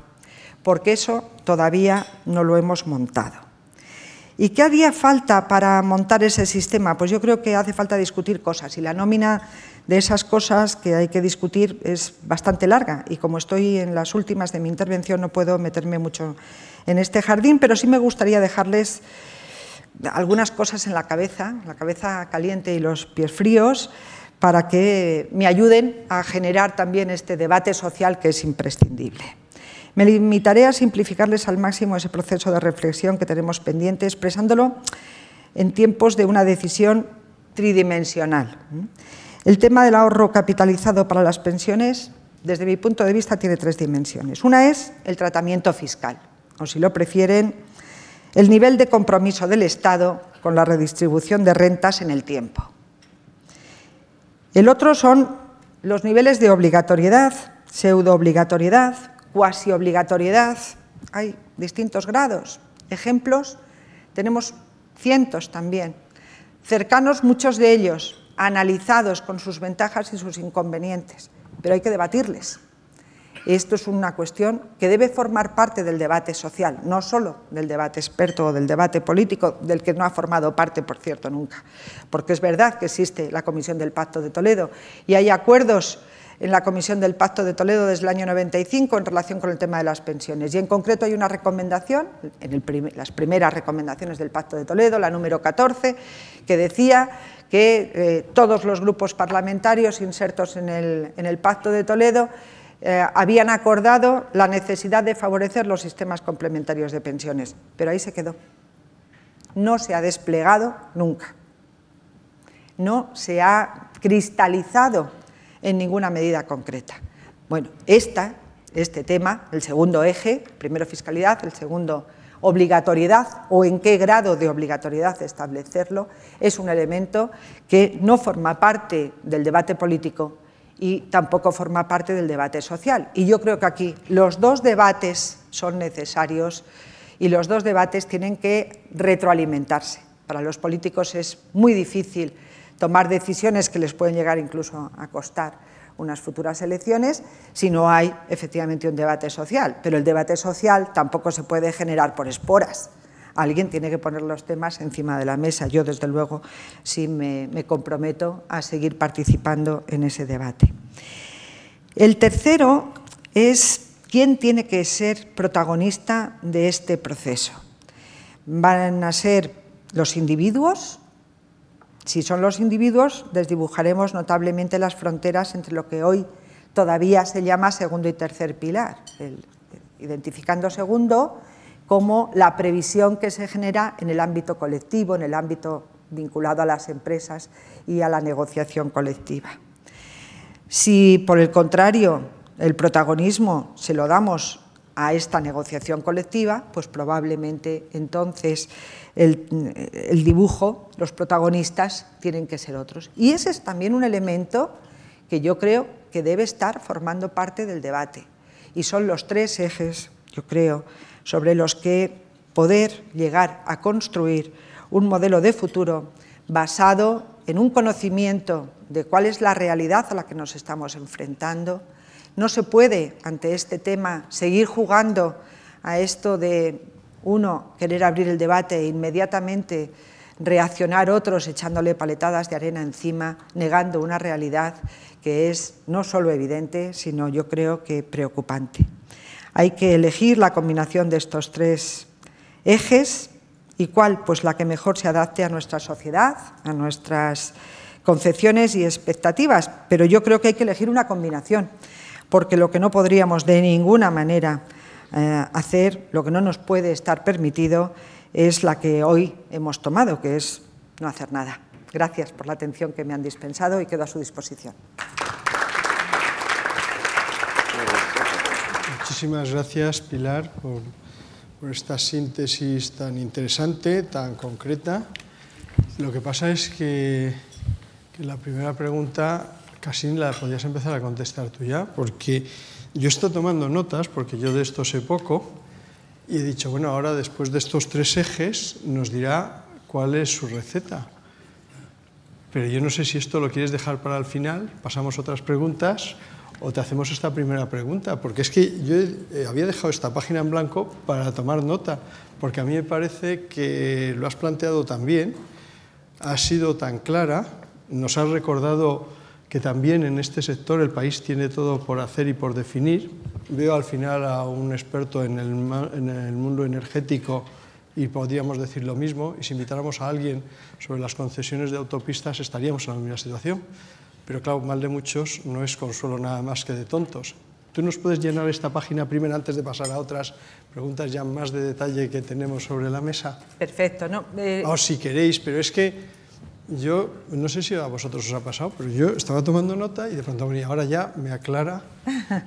porque eso todavía no lo hemos montado. ¿Y qué haría falta para montar ese sistema? Pues yo creo que hace falta discutir cosas, y la nómina de esas cosas que hay que discutir es bastante larga, y como estoy en las últimas de mi intervención no puedo meterme mucho en este jardín, pero sí me gustaría dejarles algunas cosas en la cabeza caliente y los pies fríos, para que me ayuden a generar también este debate social que es imprescindible. Me limitaré a simplificarles al máximo ese proceso de reflexión que tenemos pendiente, expresándolo en tiempos de una decisión tridimensional. El tema del ahorro capitalizado para las pensiones, desde mi punto de vista, tiene tres dimensiones. Una es el tratamiento fiscal, o si lo prefieren, el nivel de compromiso del Estado con la redistribución de rentas en el tiempo. El otro son los niveles de obligatoriedad, pseudo-obligatoriedad, cuasi-obligatoriedad. Hay distintos grados. Ejemplos, tenemos cientos también, cercanos muchos de ellos, analizados con sus ventajas y sus inconvenientes, pero hay que debatirles. Esto es una cuestión que debe formar parte del debate social, no solo del debate experto o del debate político, del que no ha formado parte, por cierto, nunca. Porque es verdad que existe la Comisión del Pacto de Toledo y hay acuerdos en la Comisión del Pacto de Toledo desde el año 95 en relación con el tema de las pensiones. Y en concreto hay una recomendación, las primeras recomendaciones del Pacto de Toledo, la número 14, que decía que todos los grupos parlamentarios insertos en el Pacto de Toledo habían acordado la necesidad de favorecer los sistemas complementarios de pensiones, pero ahí se quedó. No se ha desplegado nunca. No se ha cristalizado en ninguna medida concreta. Bueno, este tema, el segundo eje, primero fiscalidad, el segundo obligatoriedad o en qué grado de obligatoriedad establecerlo, es un elemento que no forma parte del debate político y tampoco forma parte del debate social. Y yo creo que aquí los dos debates son necesarios y los dos debates tienen que retroalimentarse. Para los políticos es muy difícil tomar decisiones que les pueden llegar incluso a costar unas futuras elecciones si no hay efectivamente un debate social. Pero el debate social tampoco se puede generar por esporas. Alguien tiene que poner los temas encima de la mesa. Yo, desde luego, sí me comprometo a seguir participando en ese debate. El tercero es quién tiene que ser protagonista de este proceso. ¿Van a ser los individuos? Si son los individuos, desdibujaremos notablemente las fronteras entre lo que hoy todavía se llama segundo y tercer pilar, identificando segundo como la previsión que se genera en el ámbito colectivo, en el ámbito vinculado a las empresas y a la negociación colectiva. Si, por el contrario, el protagonismo se lo damos a esta negociación colectiva, pues probablemente entonces el dibujo, los protagonistas tienen que ser otros. Y ese es también un elemento que yo creo que debe estar formando parte del debate. Y son los tres ejes, yo creo, sobre los que poder llegar a construir un modelo de futuro basado en un conocimiento de cuál es la realidad a la que nos estamos enfrentando. No se puede, ante este tema, seguir jugando a esto de uno querer abrir el debate e inmediatamente reaccionar otros echándole paletadas de arena encima, negando una realidad que es no solo evidente, sino yo creo que preocupante. Hay que elegir la combinación de estos tres ejes y cuál, pues la que mejor se adapte a nuestra sociedad, a nuestras concepciones y expectativas, pero yo creo que hay que elegir una combinación, porque lo que no podríamos de ninguna manera hacer, lo que no nos puede estar permitido, es la que hoy hemos tomado, que es no hacer nada. Gracias por la atención que me han dispensado y quedo a su disposición. Muchísimas gracias, Pilar, por esta síntesis tan interesante, tan concreta. Lo que pasa es que la primera pregunta casi la podías empezar a contestar tú ya, porque yo estoy tomando notas, porque yo de esto sé poco, y he dicho, bueno, ahora después de estos 3 ejes nos dirá cuál es su receta. Pero yo no sé si esto lo quieres dejar para el final, pasamos otras preguntas, o te hacemos esta primera pregunta, porque es que yo había dejado esta página en blanco para tomar nota, porque a mí me parece que lo has planteado tan bien, has sido tan clara, nos has recordado que también en este sector el país tiene todo por hacer y por definir. Veo al final a un experto en el mundo energético y podríamos decir lo mismo, y si invitáramos a alguien sobre las concesiones de autopistas estaríamos en la misma situación. Pero claro, mal de muchos no es consuelo nada más que de tontos. ¿Tú nos puedes llenar esta página primero antes de pasar a otras preguntas ya más de detalle que tenemos sobre la mesa? Perfecto. ¿No? O si queréis, pero es que yo, no sé si a vosotros os ha pasado, pero yo estaba tomando nota y de pronto venía, ahora ya me aclara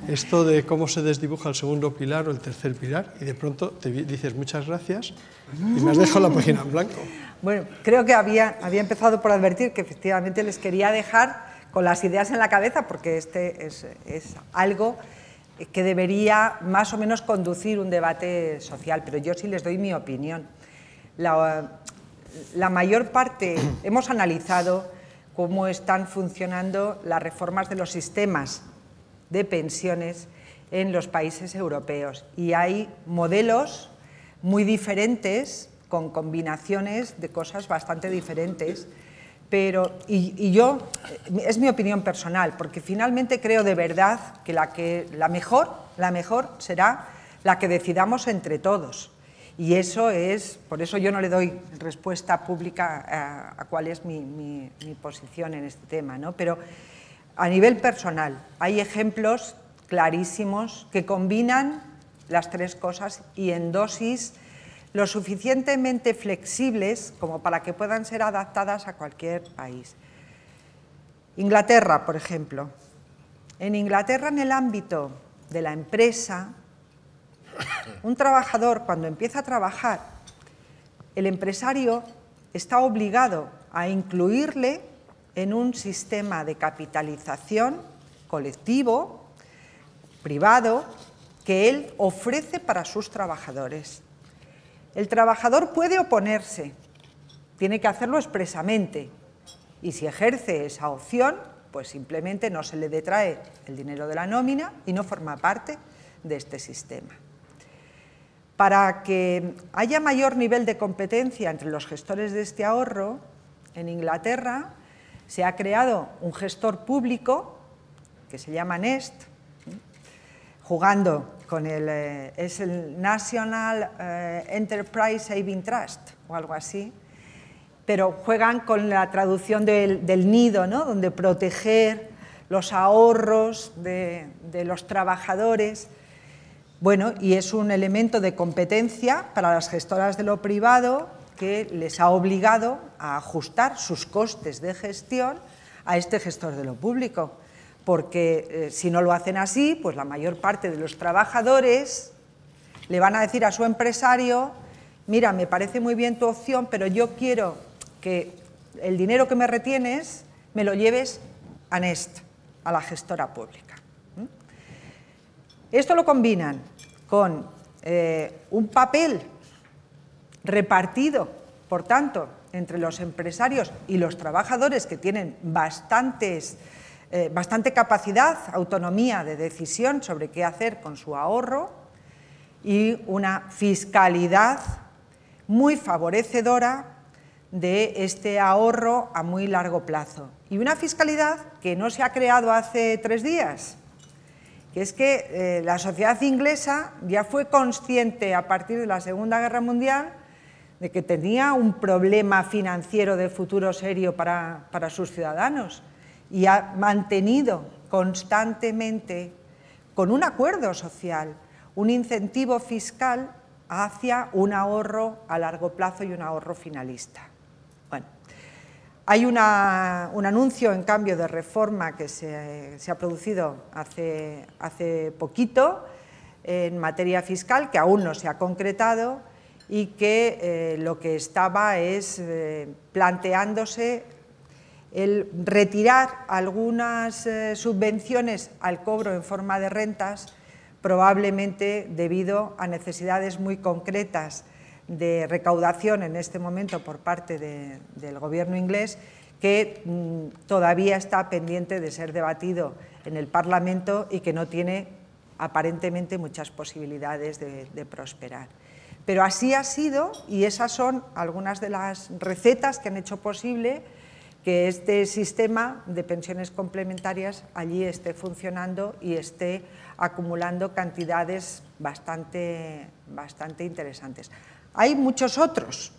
esto de cómo se desdibuja el segundo pilar o el tercer pilar, y de pronto te dices muchas gracias y me has dejado la página en blanco. Bueno, creo que había empezado por advertir que efectivamente les quería dejar con las ideas en la cabeza, porque este es algo que debería más o menos conducir un debate social, pero yo sí les doy mi opinión. La mayor parte, hemos analizado cómo están funcionando las reformas de los sistemas de pensiones en los países europeos, y hay modelos muy diferentes, con combinaciones de cosas bastante diferentes, pero, y yo, es mi opinión personal, porque finalmente creo de verdad que la mejor será la que decidamos entre todos. Y eso es, por eso yo no le doy respuesta pública a cuál es mi posición en este tema, ¿no? Pero a nivel personal hay ejemplos clarísimos que combinan las 3 cosas y en dosis lo suficientemente flexibles como para que puedan ser adaptadas a cualquier país. Inglaterra, por ejemplo. En Inglaterra, en el ámbito de la empresa, un trabajador, cuando empieza a trabajar, el empresario está obligado a incluirle en un sistema de capitalización colectivo, privado, que él ofrece para sus trabajadores. El trabajador puede oponerse, tiene que hacerlo expresamente, y si ejerce esa opción, pues simplemente no se le detrae el dinero de la nómina y no forma parte de este sistema. Para que haya mayor nivel de competencia entre los gestores de este ahorro, en Inglaterra se ha creado un gestor público que se llama Nest, jugando con es el National Enterprise Saving Trust o algo así, pero juegan con la traducción del nido, ¿no? Donde proteger los ahorros de los trabajadores. Bueno, y es un elemento de competencia para las gestoras de lo privado que les ha obligado a ajustar sus costes de gestión a este gestor de lo público, porque si no lo hacen así, pues la mayor parte de los trabajadores le van a decir a su empresario: mira, me parece muy bien tu opción, pero yo quiero que el dinero que me retienes me lo lleves a Nest, a la gestora pública. Esto lo combinan con un papel repartido, por tanto, entre los empresarios y los trabajadores, que tienen bastante capacidad, autonomía de decisión sobre qué hacer con su ahorro, y una fiscalidad muy favorecedora de este ahorro a muy largo plazo. Y una fiscalidad que no se ha creado hace 3 días, que es que la sociedad inglesa ya fue consciente a partir de la Segunda Guerra Mundial de que tenía un problema financiero de futuro serio para sus ciudadanos, y ha mantenido constantemente, con un acuerdo social, un incentivo fiscal hacia un ahorro a largo plazo y un ahorro finalista. Bueno, hay un anuncio, en cambio, de reforma que se ha producido hace poquito en materia fiscal, que aún no se ha concretado, y que lo que estaba es planteándose el retirar algunas subvenciones al cobro en forma de rentas, probablemente debido a necesidades muy concretas de recaudación en este momento por parte del gobierno inglés, que todavía está pendiente de ser debatido en el Parlamento y que no tiene aparentemente muchas posibilidades de prosperar. Pero así ha sido, y esas son algunas de las recetas que han hecho posible que este sistema de pensiones complementarias allí esté funcionando y esté acumulando cantidades bastante interesantes. Hay muchos otros.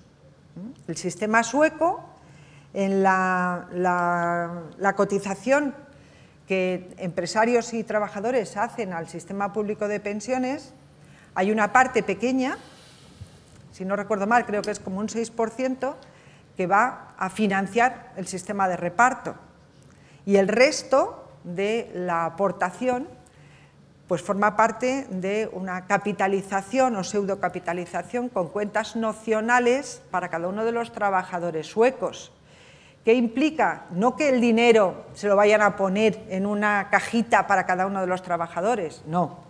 El sistema sueco, en la cotización que empresarios y trabajadores hacen al sistema público de pensiones, hay una parte pequeña, si no recuerdo mal, creo que es como un 6%, que va a financiar el sistema de reparto. Y el resto de la aportación pues forma parte de una capitalización o pseudocapitalización con cuentas nocionales para cada uno de los trabajadores suecos. ¿Qué implica? No que el dinero se lo vayan a poner en una cajita para cada uno de los trabajadores, no.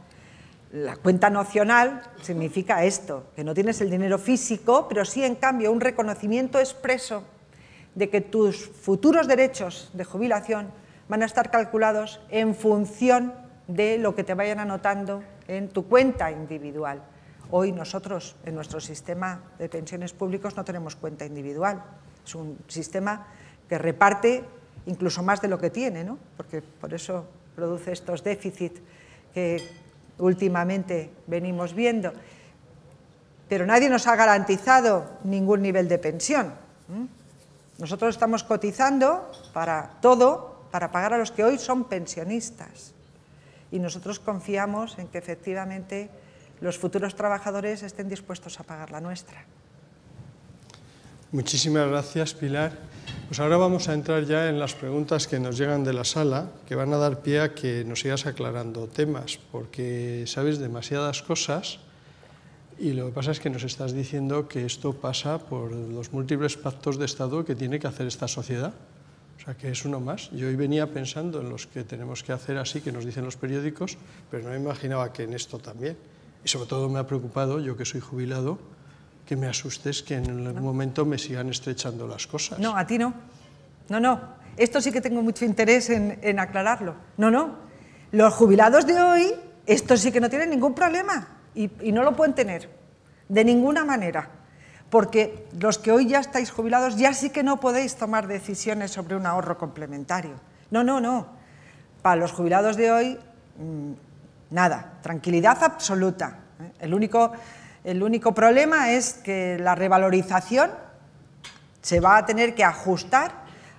La cuenta nocional significa esto, que no tienes el dinero físico, pero sí, en cambio, un reconocimiento expreso de que tus futuros derechos de jubilación van a estar calculados en función de lo que te vayan anotando en tu cuenta individual. Hoy nosotros, en nuestro sistema de pensiones públicos, no tenemos cuenta individual. Es un sistema que reparte incluso más de lo que tiene, ¿no? Porque por eso produce estos déficits que últimamente venimos viendo. Pero nadie nos ha garantizado ningún nivel de pensión. Nosotros estamos cotizando para todo, para pagar a los que hoy son pensionistas. Y nosotros confiamos en que efectivamente los futuros trabajadores estén dispuestos a pagar la nuestra. Muchísimas gracias, Pilar. Pues ahora vamos a entrar ya en las preguntas que nos llegan de la sala, que van a dar pie a que nos sigas aclarando temas, porque sabes demasiadas cosas y lo que pasa es que nos estás diciendo que esto pasa por los múltiples pactos de Estado que tiene que hacer esta sociedad. O sea, que es uno más. Yo hoy venía pensando en los que tenemos que hacer así, que nos dicen los periódicos, pero no me imaginaba que en esto también. Y sobre todo me ha preocupado, yo que soy jubilado, que me asustes que en algún momento me sigan estrechando las cosas. No, a ti no. No. Esto sí que tengo mucho interés en aclararlo. No. Los jubilados de hoy, estos sí que no tienen ningún problema y no lo pueden tener de ninguna manera. Porque los que hoy ya estáis jubilados ya sí que no podéis tomar decisiones sobre un ahorro complementario. No. Para los jubilados de hoy, nada. Tranquilidad absoluta. El único problema es que la revalorización se va a tener que ajustar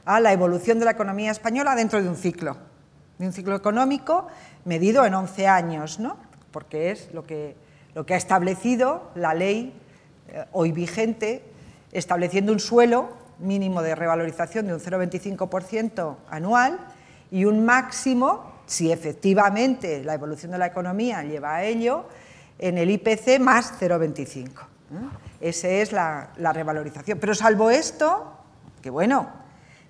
a la evolución de la economía española dentro de un ciclo económico medido en 11 años, ¿no? Porque es lo que ha establecido la ley hoy vigente, estableciendo un suelo mínimo de revalorización de un 0,25% anual y un máximo, si efectivamente la evolución de la economía lleva a ello, en el IPC más 0,25. Esa es la revalorización. Pero salvo esto, que bueno,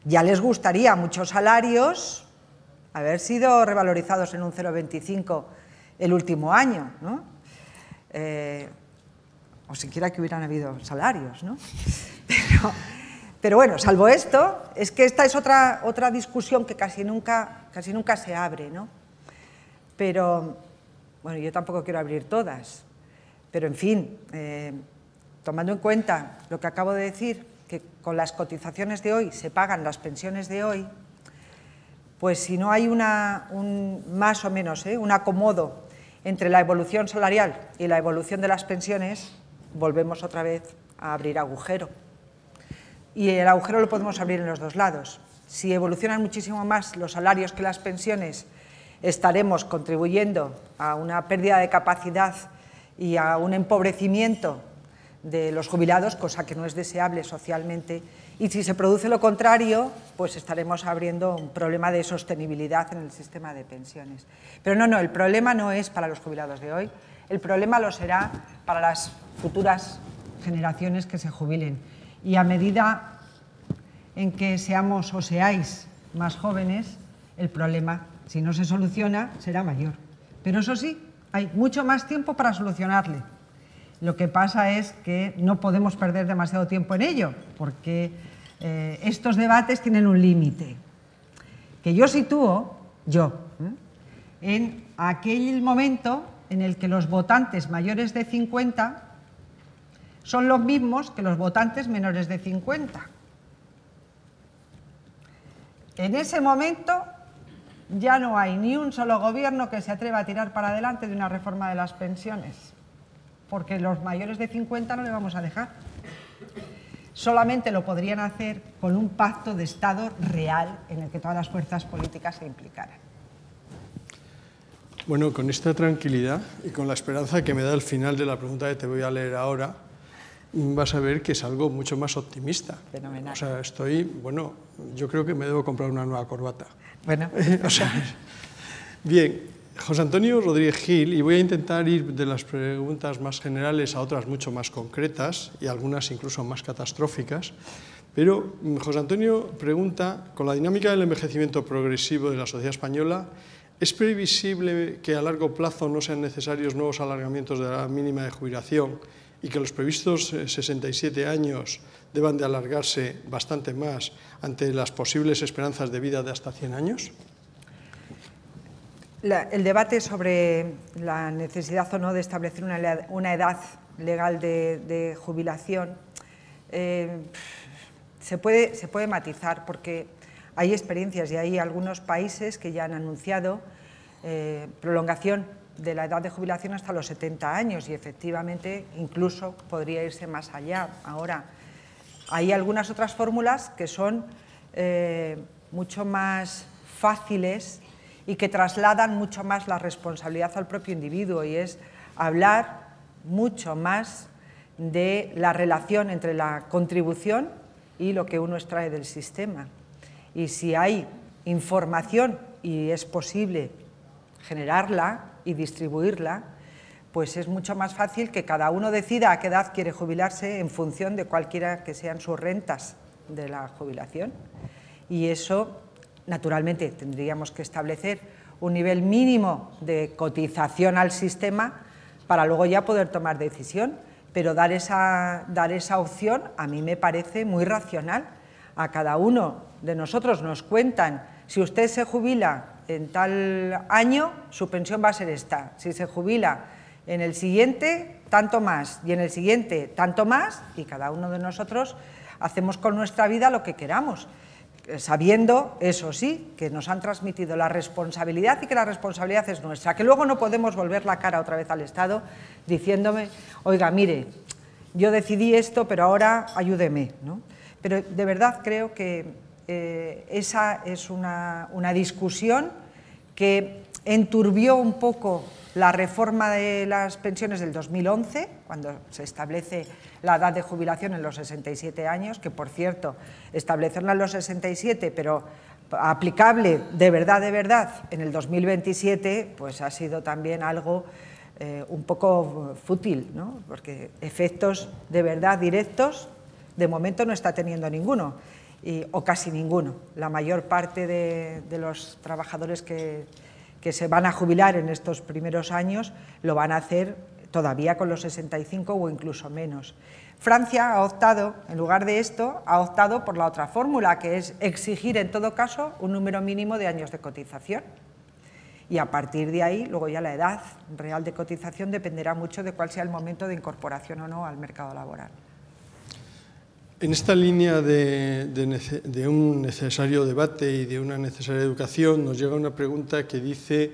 ya les gustaría a muchos salarios haber sido revalorizados en un 0,25 el último año, ¿no? O siquiera que hubieran habido salarios, ¿no? Pero bueno, salvo esto, es que esta es otra discusión que casi nunca se abre, ¿no? Pero bueno, yo tampoco quiero abrir todas, pero en fin, tomando en cuenta lo que acabo de decir, que con las cotizaciones de hoy se pagan las pensiones de hoy, pues si no hay más o menos un acomodo entre la evolución salarial y la evolución de las pensiones, volvemos otra vez a abrir agujero. Y el agujero lo podemos abrir en los dos lados. Si evolucionan muchísimo más los salarios que las pensiones, estaremos contribuyendo a una pérdida de capacidad y a un empobrecimiento de los jubilados, cosa que no es deseable socialmente. Y si se produce lo contrario, pues estaremos abriendo un problema de sostenibilidad en el sistema de pensiones. Pero no, el problema no es para los jubilados de hoy, el problema lo será para las futuras generaciones que se jubilen. Y a medida en que seamos o seáis más jóvenes, el problema, si no se soluciona, será mayor. Pero eso sí, hay mucho más tiempo para solucionarle. Lo que pasa es que no podemos perder demasiado tiempo en ello, porque estos debates tienen un límite, que yo sitúo, en aquel momento en el que los votantes mayores de 50 son los mismos que los votantes menores de 50. En ese momento ya no hay ni un solo gobierno que se atreva a tirar para adelante de una reforma de las pensiones, porque los mayores de 50 no le vamos a dejar. Solamente lo podrían hacer con un pacto de Estado real en el que todas las fuerzas políticas se implicaran. Bueno, con esta tranquilidad y con la esperanza que me da el final de la pregunta que te voy a leer ahora, vas a ver que es algo mucho más optimista. Fenomenal. O sea, yo creo que me debo comprar una nueva corbata. Bueno. Bien, José Antonio Rodríguez Gil, y voy a intentar ir de las preguntas más generales a otras mucho más concretas y algunas incluso más catastróficas, pero José Antonio pregunta, con la dinámica del envejecimiento progresivo de la sociedad española, ¿es previsible que a largo plazo no sean necesarios nuevos alargamientos de la mínima de jubilación y que los previstos 67 años deban de alargarse bastante más ante las posibles esperanzas de vida de hasta 100 años? El debate sobre la necesidad o no de establecer una edad legal de jubilación se puede matizar, porque hay experiencias y hay algunos países que ya han anunciado prolongación de la edad de jubilación hasta los 70 años y efectivamente incluso podría irse más allá. Ahora, hay algunas otras fórmulas que son mucho más fáciles y que trasladan mucho más la responsabilidad al propio individuo, y es hablar mucho más de la relación entre la contribución y lo que uno extrae del sistema. Y si hay información y es posible generarla y distribuirla, pues es mucho más fácil que cada uno decida a qué edad quiere jubilarse en función de cualquiera que sean sus rentas de la jubilación. Y eso, naturalmente, tendríamos que establecer un nivel mínimo de cotización al sistema para luego ya poder tomar decisión, pero dar esa opción a mí me parece muy racional. A cada uno de nosotros nos cuentan, si usted se jubila en tal año, su pensión va a ser esta. Si se jubila en el siguiente, tanto más, y en el siguiente, tanto más, y cada uno de nosotros hacemos con nuestra vida lo que queramos, sabiendo, eso sí, que nos han transmitido la responsabilidad y que la responsabilidad es nuestra, que luego no podemos volver la cara otra vez al Estado diciéndome, oiga, mire, yo decidí esto, pero ahora ayúdeme, ¿no? Pero de verdad creo que esa es una discusión que enturbió un poco la reforma de las pensiones del 2011, cuando se establece la edad de jubilación en los 67 años, que por cierto, establecerla en los 67, pero aplicable de verdad, en el 2027, pues ha sido también algo un poco fútil, ¿no? Porque efectos de verdad directos, de momento no está teniendo ninguno, o casi ninguno. La mayor parte de los trabajadores que se van a jubilar en estos primeros años lo van a hacer todavía con los 65 o incluso menos. Francia ha optado, en lugar de esto, ha optado por la otra fórmula, que es exigir en todo caso un número mínimo de años de cotización. Y a partir de ahí, luego ya la edad real de cotización dependerá mucho de cuál sea el momento de incorporación o no al mercado laboral. En esta línea de un necesario debate y de una necesaria educación, nos llega una pregunta que dice,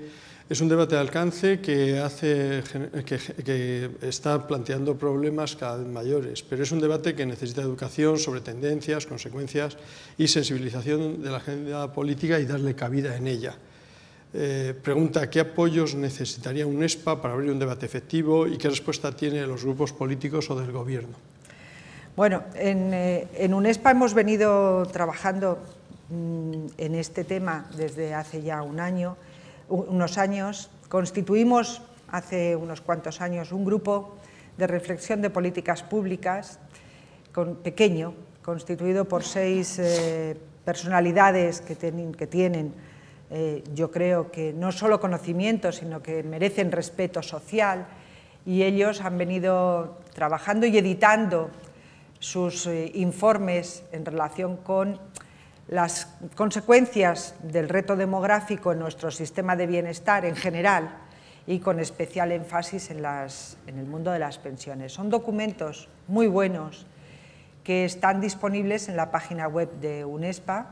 es un debate de alcance que está planteando problemas cada vez mayores, pero es un debate que necesita educación sobre tendencias, consecuencias y sensibilización de la agenda política y darle cabida en ella. Pregunta, ¿qué apoyos necesitaría UNESPA para abrir un debate efectivo y qué respuesta tiene los grupos políticos o del Gobierno? Bueno, en UNESPA hemos venido trabajando en este tema desde hace ya unos años. Constituimos hace unos cuantos años un grupo de reflexión de políticas públicas pequeño, constituido por 6 personalidades que tienen, yo creo que no solo conocimiento, sino que merecen respeto social, y ellos han venido trabajando y editando sus informes en relación con las consecuencias del reto demográfico en nuestro sistema de bienestar en general y con especial énfasis en el mundo de las pensiones. Son documentos muy buenos que están disponibles en la página web de UNESPA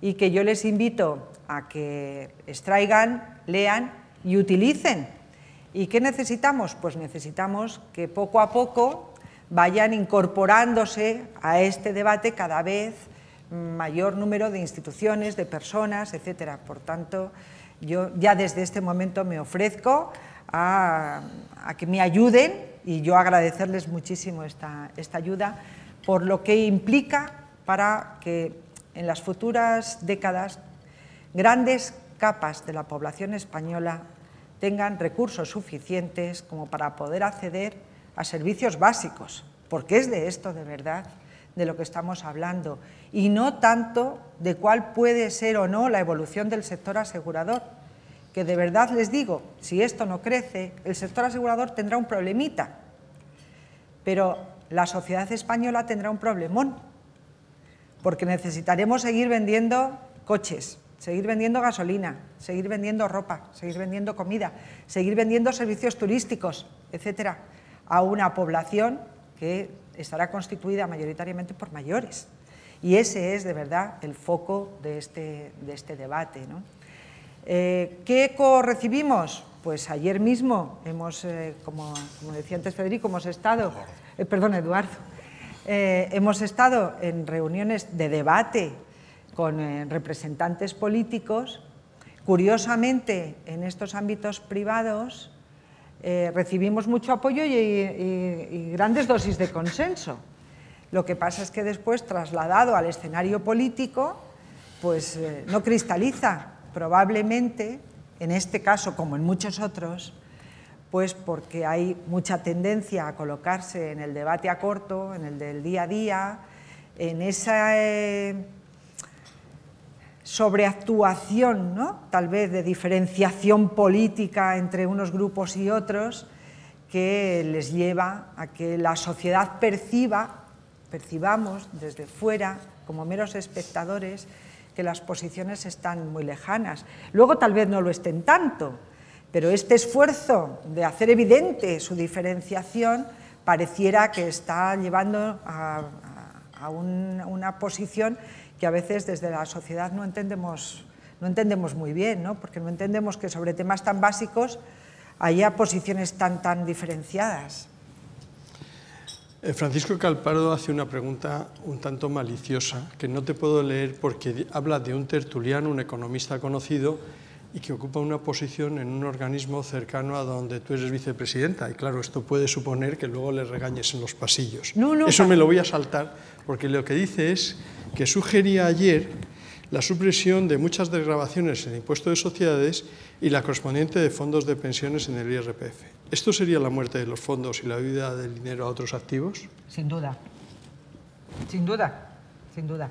y que yo les invito a que extraigan, lean y utilicen. ¿Y qué necesitamos? Pues necesitamos que poco a poco vayan incorporándose a este debate cada vez mayor número de instituciones, de personas, etcétera. Por tanto, yo ya desde este momento me ofrezco a que me ayuden, y yo agradecerles muchísimo esta ayuda, por lo que implica para que en las futuras décadas grandes capas de la población española tengan recursos suficientes como para poder acceder a servicios básicos, porque es de esto de verdad de lo que estamos hablando, y no tanto de cuál puede ser o no la evolución del sector asegurador, que de verdad les digo, si esto no crece, el sector asegurador tendrá un problemita, pero la sociedad española tendrá un problemón, porque necesitaremos seguir vendiendo coches, seguir vendiendo gasolina, seguir vendiendo ropa, seguir vendiendo comida, seguir vendiendo servicios turísticos, etcétera, a una población que estará constituida mayoritariamente por mayores. Y ese es, de verdad, el foco de este debate, ¿no? ¿Qué eco recibimos? Pues ayer mismo hemos, como decía antes Federico, hemos estado, Eduardo, hemos estado en reuniones de debate con representantes políticos. Curiosamente, en estos ámbitos privados recibimos mucho apoyo y grandes dosis de consenso. Lo que pasa es que después, trasladado al escenario político, pues no cristaliza, probablemente, en este caso como en muchos otros, pues porque hay mucha tendencia a colocarse en el debate a corto, en el del día a día, en esa sobreactuación, ¿no?, tal vez de diferenciación política entre unos grupos y otros, que les lleva a que la sociedad percibamos desde fuera, como meros espectadores, que las posiciones están muy lejanas. Luego tal vez no lo estén tanto, pero este esfuerzo de hacer evidente su diferenciación pareciera que está llevando a una posición que a veces desde la sociedad no entendemos muy bien, ¿no?, porque no entendemos que sobre temas tan básicos haya posiciones tan diferenciadas. Francisco Calpardo hace una pregunta un tanto maliciosa, que no te puedo leer porque habla de un tertuliano, un economista conocido, y que ocupa una posición en un organismo cercano a donde tú eres vicepresidenta. Y claro, esto puede suponer que luego le regañes en los pasillos. Eso me lo voy a saltar, porque lo que dice es que sugería ayer la supresión de muchas desgravaciones en el impuesto de sociedades y la correspondiente de fondos de pensiones en el IRPF. ¿Esto sería la muerte de los fondos y la huida del dinero a otros activos? Sin duda, sin duda, sin duda.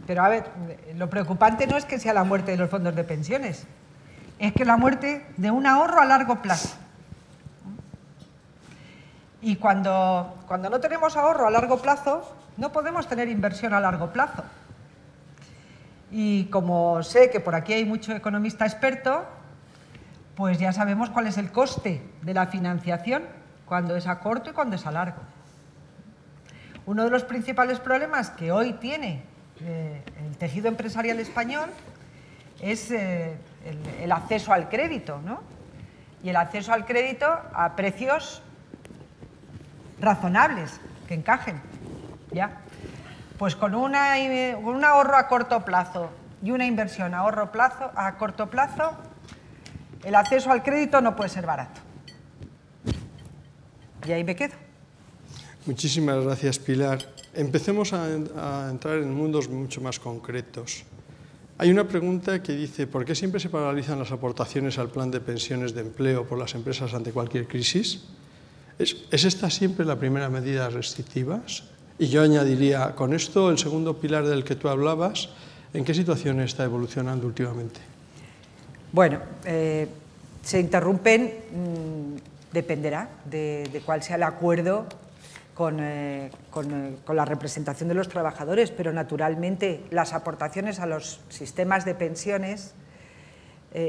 Pero a ver, lo preocupante no es que sea la muerte de los fondos de pensiones, es que la muerte de un ahorro a largo plazo. Y cuando no tenemos ahorro a largo plazo, no podemos tener inversión a largo plazo. Y como sé que por aquí hay mucho economista experto, pues ya sabemos cuál es el coste de la financiación, cuando es a corto y cuando es a largo. Uno de los principales problemas que hoy tiene el tejido empresarial español es el acceso al crédito, ¿no? Y el acceso al crédito a precios razonables, que encajen, ¿ya? Pues con un ahorro a corto plazo y una inversión a corto plazo, el acceso al crédito no puede ser barato. Y ahí me quedo. Muchísimas gracias, Pilar. Empecemos a entrar en mundos mucho más concretos. Hay una pregunta que dice, ¿por qué siempre se paralizan las aportaciones al plan de pensiones de empleo por las empresas ante cualquier crisis? ¿Es esta siempre la primera medida restrictiva? Y yo añadiría, con esto, el segundo pilar del que tú hablabas, ¿en qué situación está evolucionando últimamente? Bueno, se interrumpen, dependerá de cuál sea el acuerdo con la representación de los trabajadores, pero naturalmente las aportaciones a los sistemas de pensiones,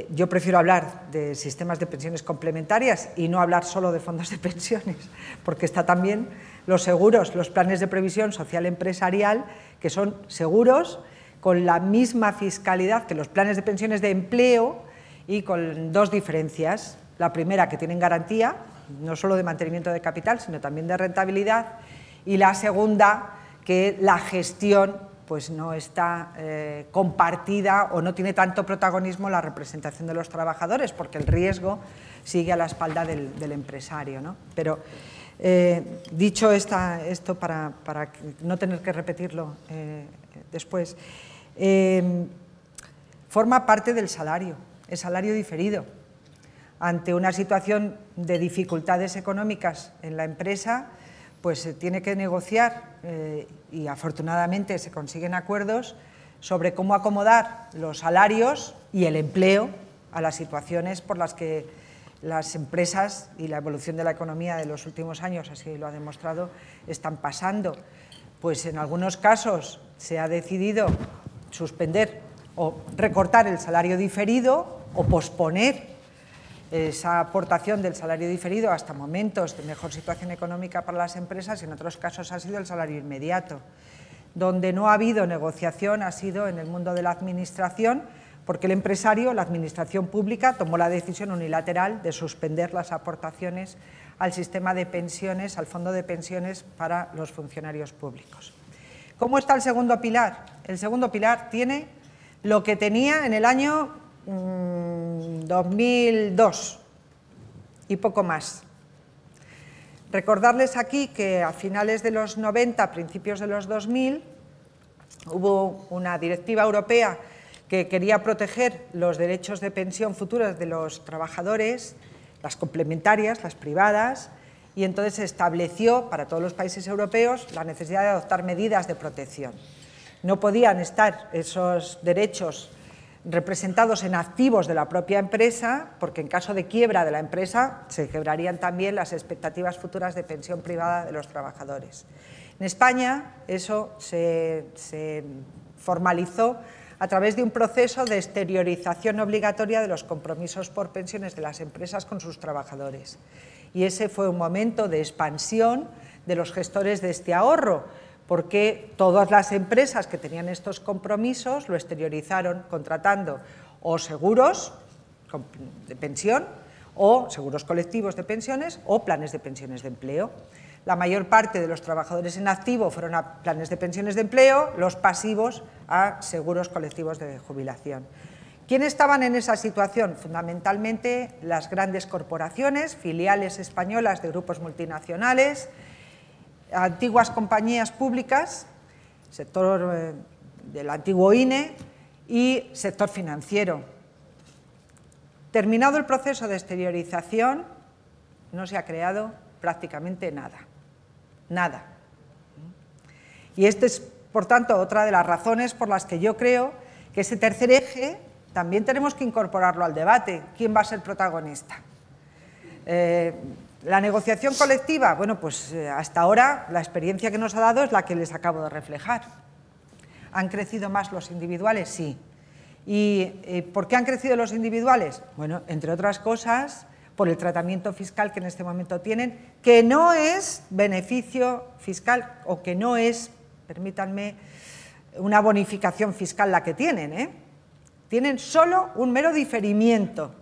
yo prefiero hablar de sistemas de pensiones complementarias y no hablar solo de fondos de pensiones, porque está también los seguros, los planes de previsión social empresarial, que son seguros con la misma fiscalidad que los planes de pensiones de empleo y con dos diferencias. La primera, que tienen garantía, no solo de mantenimiento de capital, sino también de rentabilidad, y la segunda, que la gestión pues no está compartida o no tiene tanto protagonismo la representación de los trabajadores, porque el riesgo sigue a la espalda del empresario, ¿no? Pero dicho esto para no tener que repetirlo después, forma parte del salario, el salario diferido. Ante una situación de dificultades económicas en la empresa, pues se tiene que negociar y afortunadamente se consiguen acuerdos sobre cómo acomodar los salarios y el empleo a las situaciones por las que las empresas y la evolución de la economía de los últimos años, así lo ha demostrado, están pasando. Pues en algunos casos se ha decidido suspender o recortar el salario diferido o posponer esa aportación del salario diferido hasta momentos de mejor situación económica para las empresas, y en otros casos ha sido el salario inmediato. Donde no ha habido negociación ha sido en el mundo de la administración, porque el empresario, la administración pública, tomó la decisión unilateral de suspender las aportaciones al sistema de pensiones, al fondo de pensiones para los funcionarios públicos. ¿Cómo está el segundo pilar? El segundo pilar tiene lo que tenía en el año 2002 y poco más. Recordarles aquí que a finales de los 90, principios de los 2000, hubo una directiva europea que quería proteger los derechos de pensión futuros de los trabajadores, las complementarias, las privadas, y entonces se estableció para todos los países europeos la necesidad de adoptar medidas de protección. No podían estar esos derechos representados en activos de la propia empresa, porque en caso de quiebra de la empresa se quebrarían también las expectativas futuras de pensión privada de los trabajadores. En España eso se formalizó a través de un proceso de exteriorización obligatoria de los compromisos por pensiones de las empresas con sus trabajadores. Y ese fue un momento de expansión de los gestores de este ahorro, porque todas las empresas que tenían estos compromisos lo exteriorizaron contratando o seguros de pensión, o seguros colectivos de pensiones, o planes de pensiones de empleo. La mayor parte de los trabajadores en activo fueron a planes de pensiones de empleo, los pasivos a seguros colectivos de jubilación. ¿Quiénes estaban en esa situación? Fundamentalmente las grandes corporaciones, filiales españolas de grupos multinacionales, antiguas compañías públicas, sector del antiguo INE y sector financiero. Terminado el proceso de exteriorización, no se ha creado prácticamente nada. Nada. Y esta es, por tanto, otra de las razones por las que yo creo que ese tercer eje también tenemos que incorporarlo al debate. ¿Quién va a ser protagonista? La negociación colectiva, bueno, pues hasta ahora la experiencia que nos ha dado es la que les acabo de reflejar. ¿Han crecido más los individuales? Sí. ¿Y por qué han crecido los individuales? Bueno, entre otras cosas, por el tratamiento fiscal que en este momento tienen, que no es beneficio fiscal o que no es, permítanme, una bonificación fiscal la que tienen, Tienen solo un mero diferimiento.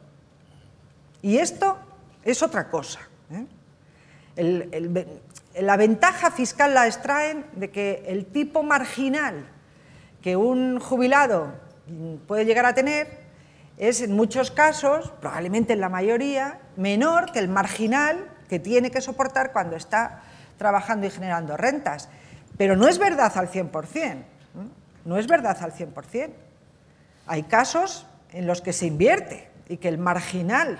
Y esto es otra cosa. La ventaja fiscal la extraen de que el tipo marginal que un jubilado puede llegar a tener es en muchos casos, probablemente en la mayoría, menor que el marginal que tiene que soportar cuando está trabajando y generando rentas. Pero no es verdad al 100%, no es verdad al 100%. Hay casos en los que se invierte y que el marginal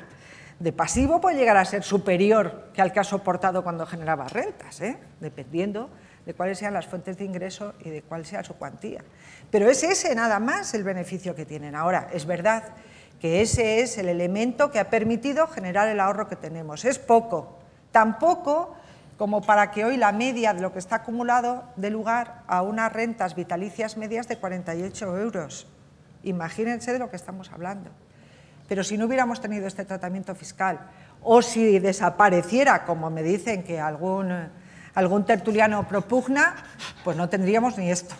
de pasivo puede llegar a ser superior que al que ha soportado cuando generaba rentas, dependiendo de cuáles sean las fuentes de ingreso y de cuál sea su cuantía. Pero es ese nada más el beneficio que tienen. Ahora, es verdad que ese es el elemento que ha permitido generar el ahorro que tenemos. Es poco, tan poco como para que hoy la media de lo que está acumulado dé lugar a unas rentas vitalicias medias de 48 euros. Imagínense de lo que estamos hablando. Pero si no hubiéramos tenido este tratamiento fiscal, o si desapareciera, como me dicen que algún tertuliano propugna, pues no tendríamos ni esto.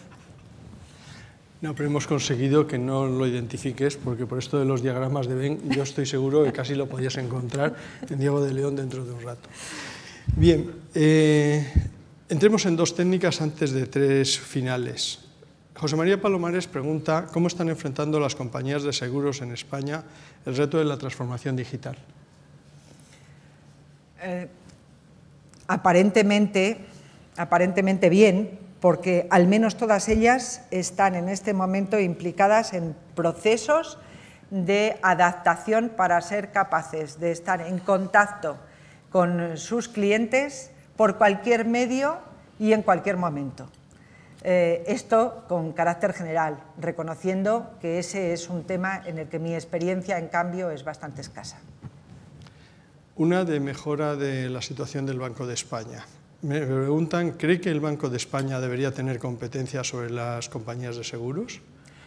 No, pero hemos conseguido que no lo identifiques, porque por esto de los diagramas de Venn, yo estoy seguro que casi lo podías encontrar en Diego de León dentro de un rato. Bien, entremos en dos técnicas antes de tres finales. José María Palomares pregunta cómo están enfrentando las compañías de seguros en España el reto de la transformación digital. Aparentemente bien, porque al menos todas ellas están en este momento implicadas en procesos de adaptación para ser capaces de estar en contacto con sus clientes por cualquier medio y en cualquier momento. Esto con carácter general, reconociendo que ese es un tema en el que mi experiencia, en cambio, es bastante escasa. Una de mejora de la situación del Banco de España. Me preguntan, ¿cree que el Banco de España debería tener competencia sobre las compañías de seguros?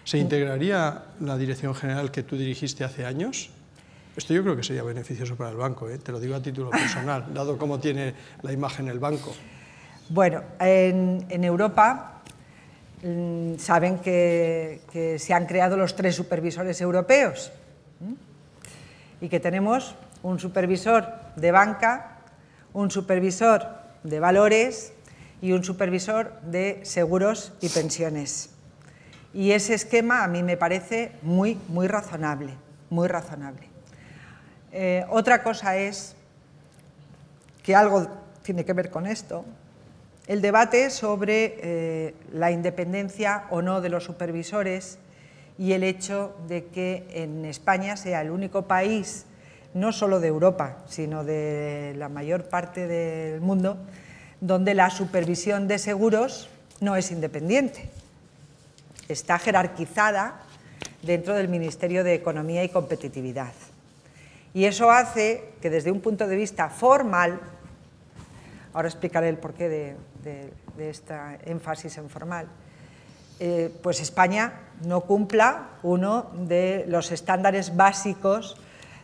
¿Se integraría la dirección general que tú dirigiste hace años? Esto yo creo que sería beneficioso para el banco, te lo digo a título personal, dado cómo tiene la imagen el banco. Bueno, en Europa saben que se han creado los 3 supervisores europeos y que tenemos un supervisor de banca, un supervisor de valores y un supervisor de seguros y pensiones. Y ese esquema a mí me parece muy razonable, muy razonable. Otra cosa es que algo tiene que ver con esto, el debate sobre la independencia o no de los supervisores y el hecho de que en España sea el único país, no solo de Europa, sino de la mayor parte del mundo, donde la supervisión de seguros no es independiente. Está jerarquizada dentro del Ministerio de Economía y Competitividad. Y eso hace que desde un punto de vista formal, ahora explicaré el porqué de este énfasis en formal, pues España no cumpla uno de los estándares básicos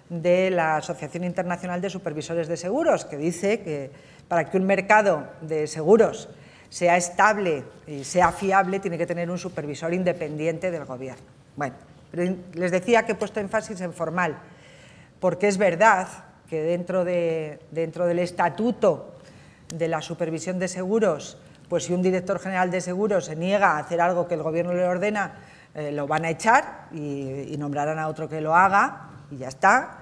de la Asociación Internacional de Supervisores de Seguros, que dice que para que un mercado de seguros sea estable y sea fiable, tiene que tener un supervisor independiente del gobierno. Bueno, pero les decía que he puesto énfasis en formal, porque es verdad que dentro del estatuto de la supervisión de seguros, pues si un director general de seguros se niega a hacer algo que el gobierno le ordena, lo van a echar y nombrarán a otro que lo haga y ya está.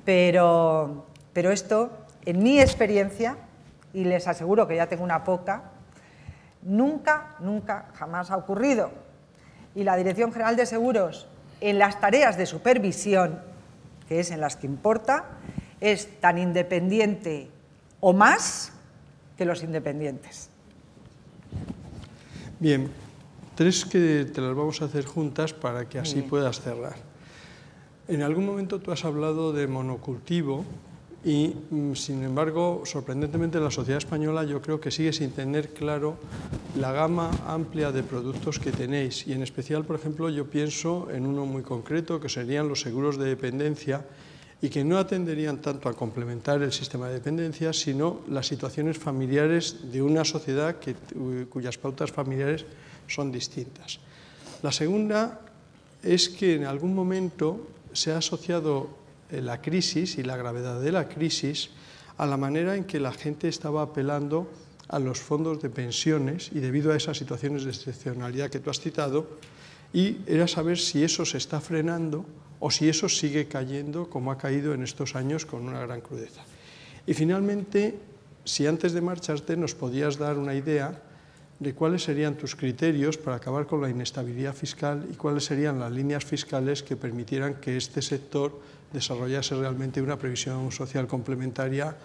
Pero esto, en mi experiencia, y les aseguro que ya tengo una poca, nunca, jamás ha ocurrido. Y la Dirección General de Seguros, en las tareas de supervisión, que es en las que importa, es tan independiente o más que los independientes. Bien, 3 que te las vamos a hacer juntas para que así puedas cerrar. En algún momento tú has hablado de monocultivo y, sin embargo, sorprendentemente la sociedad española yo creo que sigue sin tener claro la gama amplia de productos que tenéis y en especial, por ejemplo, yo pienso en uno muy concreto que serían los seguros de dependencia y que no atenderían tanto a complementar el sistema de dependencia, sino las situaciones familiares de una sociedad cuyas pautas familiares son distintas. La segunda es que en algún momento se ha asociado la crisis y la gravedad de la crisis a la manera en que la gente estaba apelando a los fondos de pensiones y debido a esas situaciones de excepcionalidad que tú has citado, y era saber si eso se está frenando o si eso sigue cayendo como ha caído en estos años con una gran crudeza. Y finalmente, si antes de marcharte nos podías dar una idea de cuáles serían tus criterios para acabar con la inestabilidad fiscal y cuáles serían las líneas fiscales que permitieran que este sector desarrollase realmente una previsión social complementaria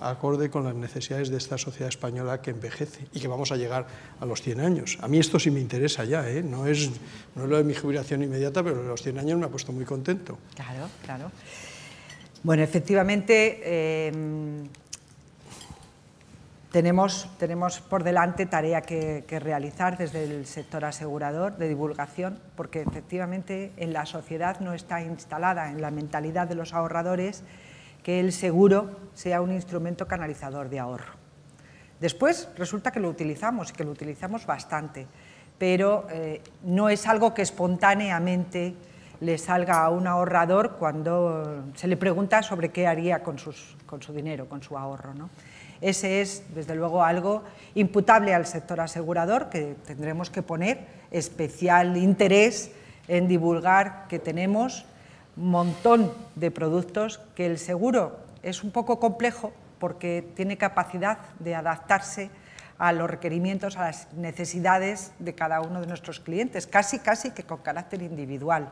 acorde con las necesidades de esta sociedad española que envejece y que vamos a llegar a los 100 años. A mí esto sí me interesa ya, no es lo de mi jubilación inmediata, pero los 100 años me ha puesto muy contento. Claro, claro. Bueno, efectivamente, tenemos por delante tarea que realizar desde el sector asegurador de divulgación, porque efectivamente en la sociedad no está instalada en la mentalidad de los ahorradores que el seguro sea un instrumento canalizador de ahorro. Después resulta que lo utilizamos, y que lo utilizamos bastante, pero no es algo que espontáneamente le salga a un ahorrador cuando se le pregunta sobre qué haría con su dinero, con su ahorro, ¿no? Ese es, desde luego, algo imputable al sector asegurador, que tendremos que poner especial interés en divulgar que tenemos un montón de productos, que el seguro es un poco complejo porque tiene capacidad de adaptarse a los requerimientos, a las necesidades de cada uno de nuestros clientes, casi que con carácter individual.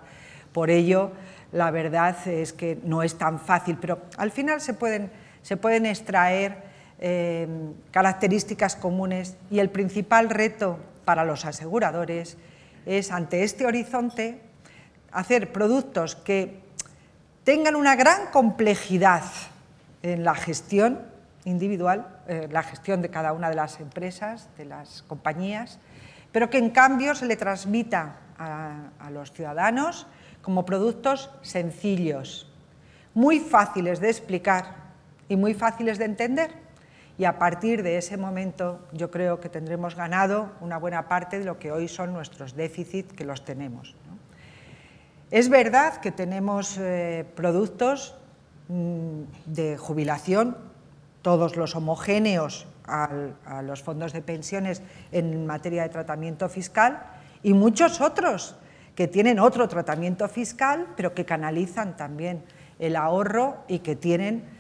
Por ello, la verdad es que no es tan fácil, pero al final se pueden extraer características comunes, y el principal reto para los aseguradores es, ante este horizonte, hacer productos que tengan una gran complejidad en la gestión individual, la gestión de cada una de las empresas, de las compañías, pero que en cambio se le transmita a los ciudadanos como productos sencillos, muy fáciles de explicar y muy fáciles de entender. Y a partir de ese momento yo creo que tendremos ganado una buena parte de lo que hoy son nuestros déficits, que los tenemos, ¿no? Es verdad que tenemos productos de jubilación, todos los homogéneos a los fondos de pensiones en materia de tratamiento fiscal, y muchos otros que tienen otro tratamiento fiscal, pero que canalizan también el ahorro y que tienen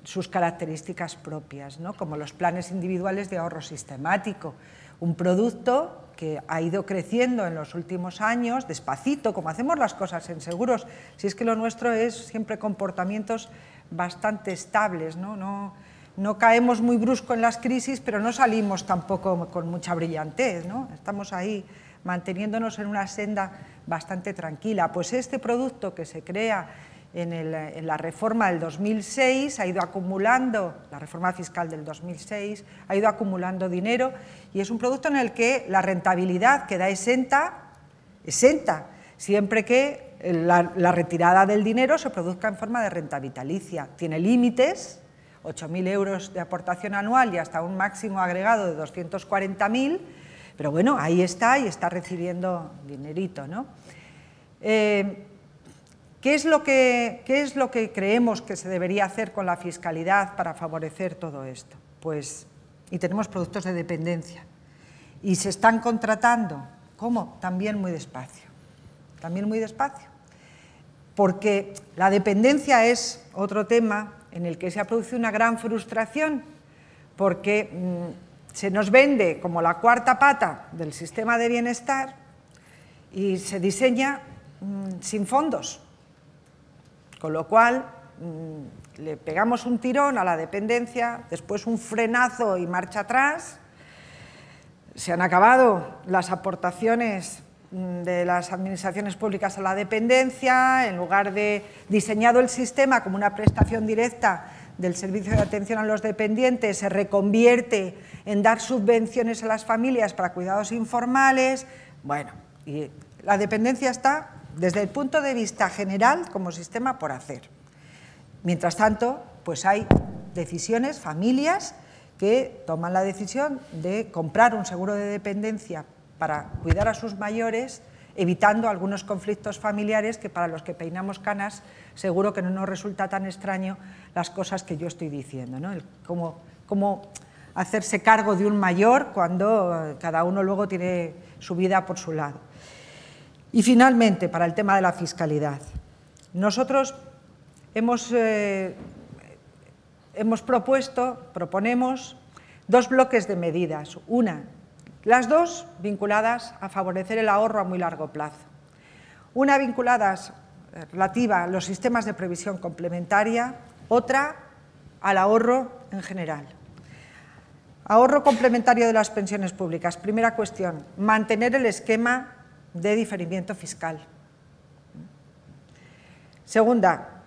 sus características propias, ¿no? Como los planes individuales de ahorro sistemático, un producto que ha ido creciendo en los últimos años, despacito, como hacemos las cosas en seguros, si es que lo nuestro es siempre comportamientos bastante estables, ¿no? No caemos muy brusco en las crisis, pero no salimos tampoco con mucha brillantez, ¿no? Estamos ahí manteniéndonos en una senda bastante tranquila. Pues este producto que se crea en la reforma del 2006, ha ido acumulando, la reforma fiscal del 2006, ha ido acumulando dinero, y es un producto en el que la rentabilidad queda exenta, siempre que la retirada del dinero se produzca en forma de renta vitalicia. Tiene límites, 8.000 euros de aportación anual y hasta un máximo agregado de 240.000, pero bueno, ahí está y está recibiendo dinerito, ¿no? ¿Qué es lo que creemos que se debería hacer con la fiscalidad para favorecer todo esto? Pues, y tenemos productos de dependencia, y se están contratando, ¿cómo? También muy despacio, porque la dependencia es otro tema en el que se ha producido una gran frustración, porque se nos vende como la cuarta pata del sistema de bienestar y se diseña sin fondos. Con lo cual, le pegamos un tirón a la dependencia, después un frenazo y marcha atrás. Se han acabado las aportaciones de las administraciones públicas a la dependencia, en lugar de diseñado el sistema como una prestación directa del servicio de atención a los dependientes, se reconvierte en dar subvenciones a las familias para cuidados informales. Bueno, y la dependencia está, desde el punto de vista general, como sistema por hacer. Mientras tanto, pues hay decisiones, familias que toman la decisión de comprar un seguro de dependencia para cuidar a sus mayores, evitando algunos conflictos familiares que, para los que peinamos canas, seguro que no nos resulta tan extraño las cosas que yo estoy diciendo, ¿no? Cómo hacerse cargo de un mayor cuando cada uno luego tiene su vida por su lado. Y finalmente, para el tema de la fiscalidad, nosotros proponemos dos bloques de medidas. Las dos vinculadas a favorecer el ahorro a muy largo plazo. Una vinculada relativa a los sistemas de previsión complementaria, otra al ahorro en general. Ahorro complementario de las pensiones públicas. Primera cuestión, mantener el esquema de diferimiento fiscal. Segunda,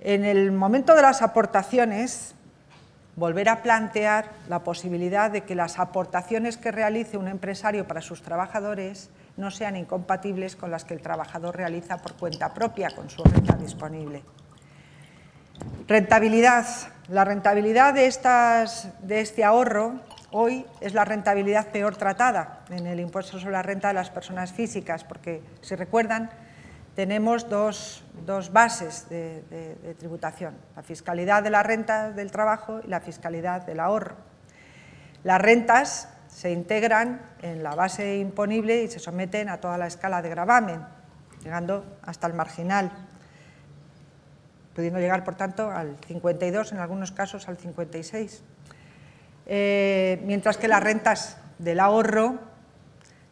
en el momento de las aportaciones, volver a plantear la posibilidad de que las aportaciones que realice un empresario para sus trabajadores no sean incompatibles con las que el trabajador realiza por cuenta propia, con su renta disponible. Rentabilidad. La rentabilidad de este ahorro hoy es la rentabilidad peor tratada en el impuesto sobre la renta de las personas físicas, porque, si recuerdan, tenemos dos bases de tributación, la fiscalidad de la renta del trabajo y la fiscalidad del ahorro. Las rentas se integran en la base imponible y se someten a toda la escala de gravamen, llegando hasta el marginal, pudiendo llegar, por tanto, al 52, en algunos casos al 56. Mientras que las rentas del ahorro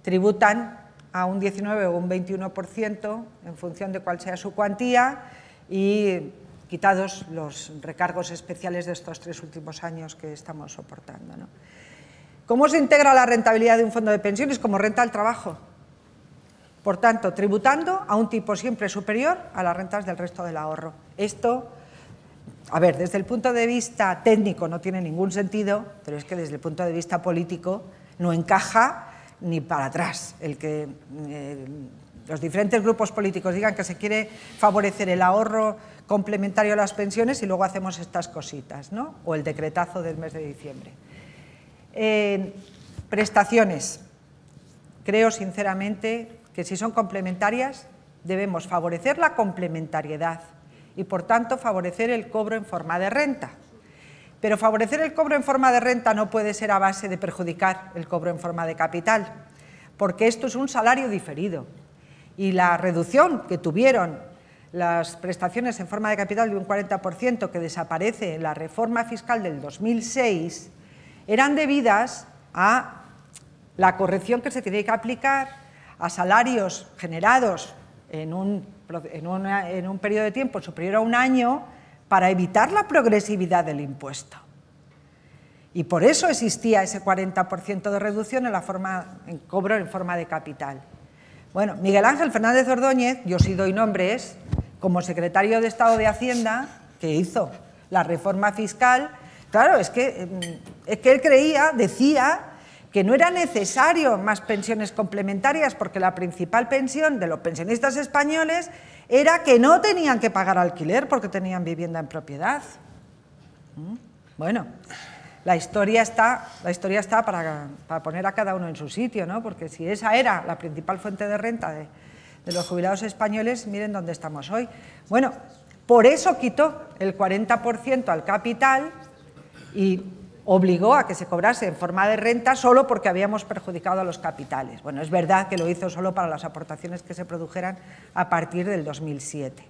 tributan a un 19 o un 21% en función de cuál sea su cuantía y quitados los recargos especiales de estos 3 últimos años que estamos soportando, ¿no? ¿Cómo se integra la rentabilidad de un fondo de pensiones? Como renta al trabajo. Por tanto, tributando a un tipo siempre superior a las rentas del resto del ahorro. Esto, a ver, desde el punto de vista técnico no tiene ningún sentido, pero es que desde el punto de vista político no encaja ni para atrás. El que los diferentes grupos políticos digan que se quiere favorecer el ahorro complementario a las pensiones y luego hacemos estas cositas, ¿no? O el decretazo del mes de diciembre. Prestaciones. Creo sinceramente que si son complementarias debemos favorecer la complementariedad y, por tanto, favorecer el cobro en forma de renta. Pero favorecer el cobro en forma de renta no puede ser a base de perjudicar el cobro en forma de capital, porque esto es un salario diferido. Y la reducción que tuvieron las prestaciones en forma de capital de un 40% que desaparece en la reforma fiscal del 2006 eran debidas a la corrección que se tiene que aplicar a salarios generados en un periodo de tiempo superior a un año para evitar la progresividad del impuesto. Y por eso existía ese 40% de reducción en cobro en forma de capital. Bueno, Miguel Ángel Fernández Ordóñez, yo sí doy nombres, como secretario de Estado de Hacienda, que hizo la reforma fiscal, claro, es que él decía que no era necesario más pensiones complementarias porque la principal pensión de los pensionistas españoles era que no tenían que pagar alquiler porque tenían vivienda en propiedad. Bueno, la historia está para poner a cada uno en su sitio, ¿no? Porque si esa era la principal fuente de renta de los jubilados españoles, miren dónde estamos hoy. Bueno, por eso quitó el 40% al capital y obligó a que se cobrase en forma de renta solo porque habíamos perjudicado a los capitales. Bueno, es verdad que lo hizo solo para las aportaciones que se produjeran a partir del 2007.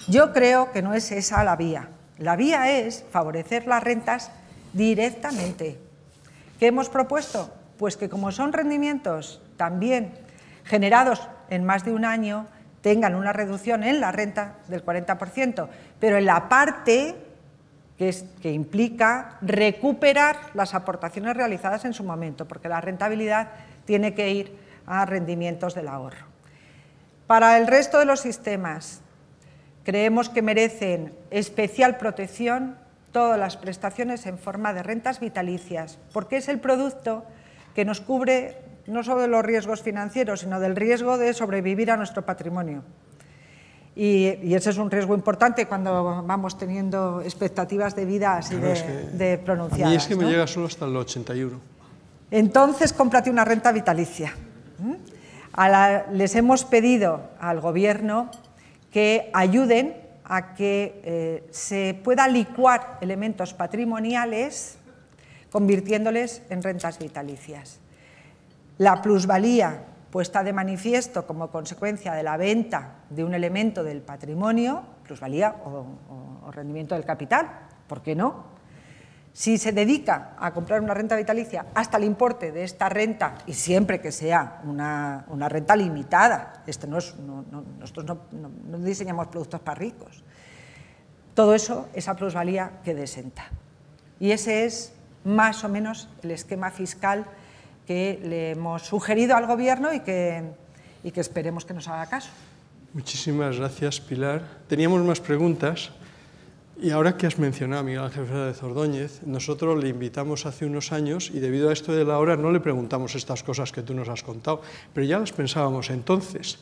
Yo creo que no es esa la vía. La vía es favorecer las rentas directamente. ¿Qué hemos propuesto? Pues que como son rendimientos también generados en más de un año, tengan una reducción en la renta del 40%, pero en la parte que implica recuperar las aportaciones realizadas en su momento, porque la rentabilidad tiene que ir a rendimientos del ahorro. Para el resto de los sistemas, creemos que merecen especial protección todas las prestaciones en forma de rentas vitalicias, porque es el producto que nos cubre no solo de los riesgos financieros, sino del riesgo de sobrevivir a nuestro patrimonio. Y ese es un riesgo importante cuando vamos teniendo expectativas de vida así de pronunciadas. A mí es que me ¿no? llega solo hasta el 81. Entonces, cómprate una renta vitalicia. Les hemos pedido al Gobierno que ayuden a que se pueda licuar elementos patrimoniales convirtiéndoles en rentas vitalicias. La plusvalía puesta de manifiesto como consecuencia de la venta de un elemento del patrimonio, plusvalía o rendimiento del capital, ¿por qué no? Si se dedica a comprar una renta vitalicia hasta el importe de esta renta, y siempre que sea una renta limitada, nosotros no diseñamos productos para ricos, todo eso, esa plusvalía quede exenta. Y ese es más o menos el esquema fiscal que le hemos sugerido al Gobierno y que esperemos que nos haga caso. Muchísimas gracias, Pilar. Teníamos más preguntas. Y ahora que has mencionado a Miguel Ángel Fernández Ordóñez, nosotros le invitamos hace unos años y debido a esto de la hora no le preguntamos estas cosas que tú nos has contado, pero ya las pensábamos entonces.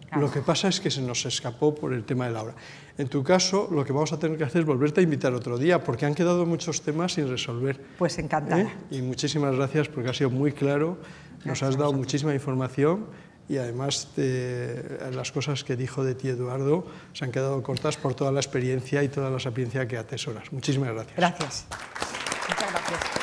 Claro. Lo que pasa es que se nos escapó por el tema de la hora. En tu caso, lo que vamos a tener que hacer es volverte a invitar otro día, porque han quedado muchos temas sin resolver. Pues encantada. Y muchísimas gracias porque ha sido muy claro, nos has dado muchísima información. Y además las cosas que dijo de ti Eduardo se han quedado cortas por toda la experiencia y toda la sapiencia que atesoras. Muchísimas gracias. Gracias. Muchas gracias.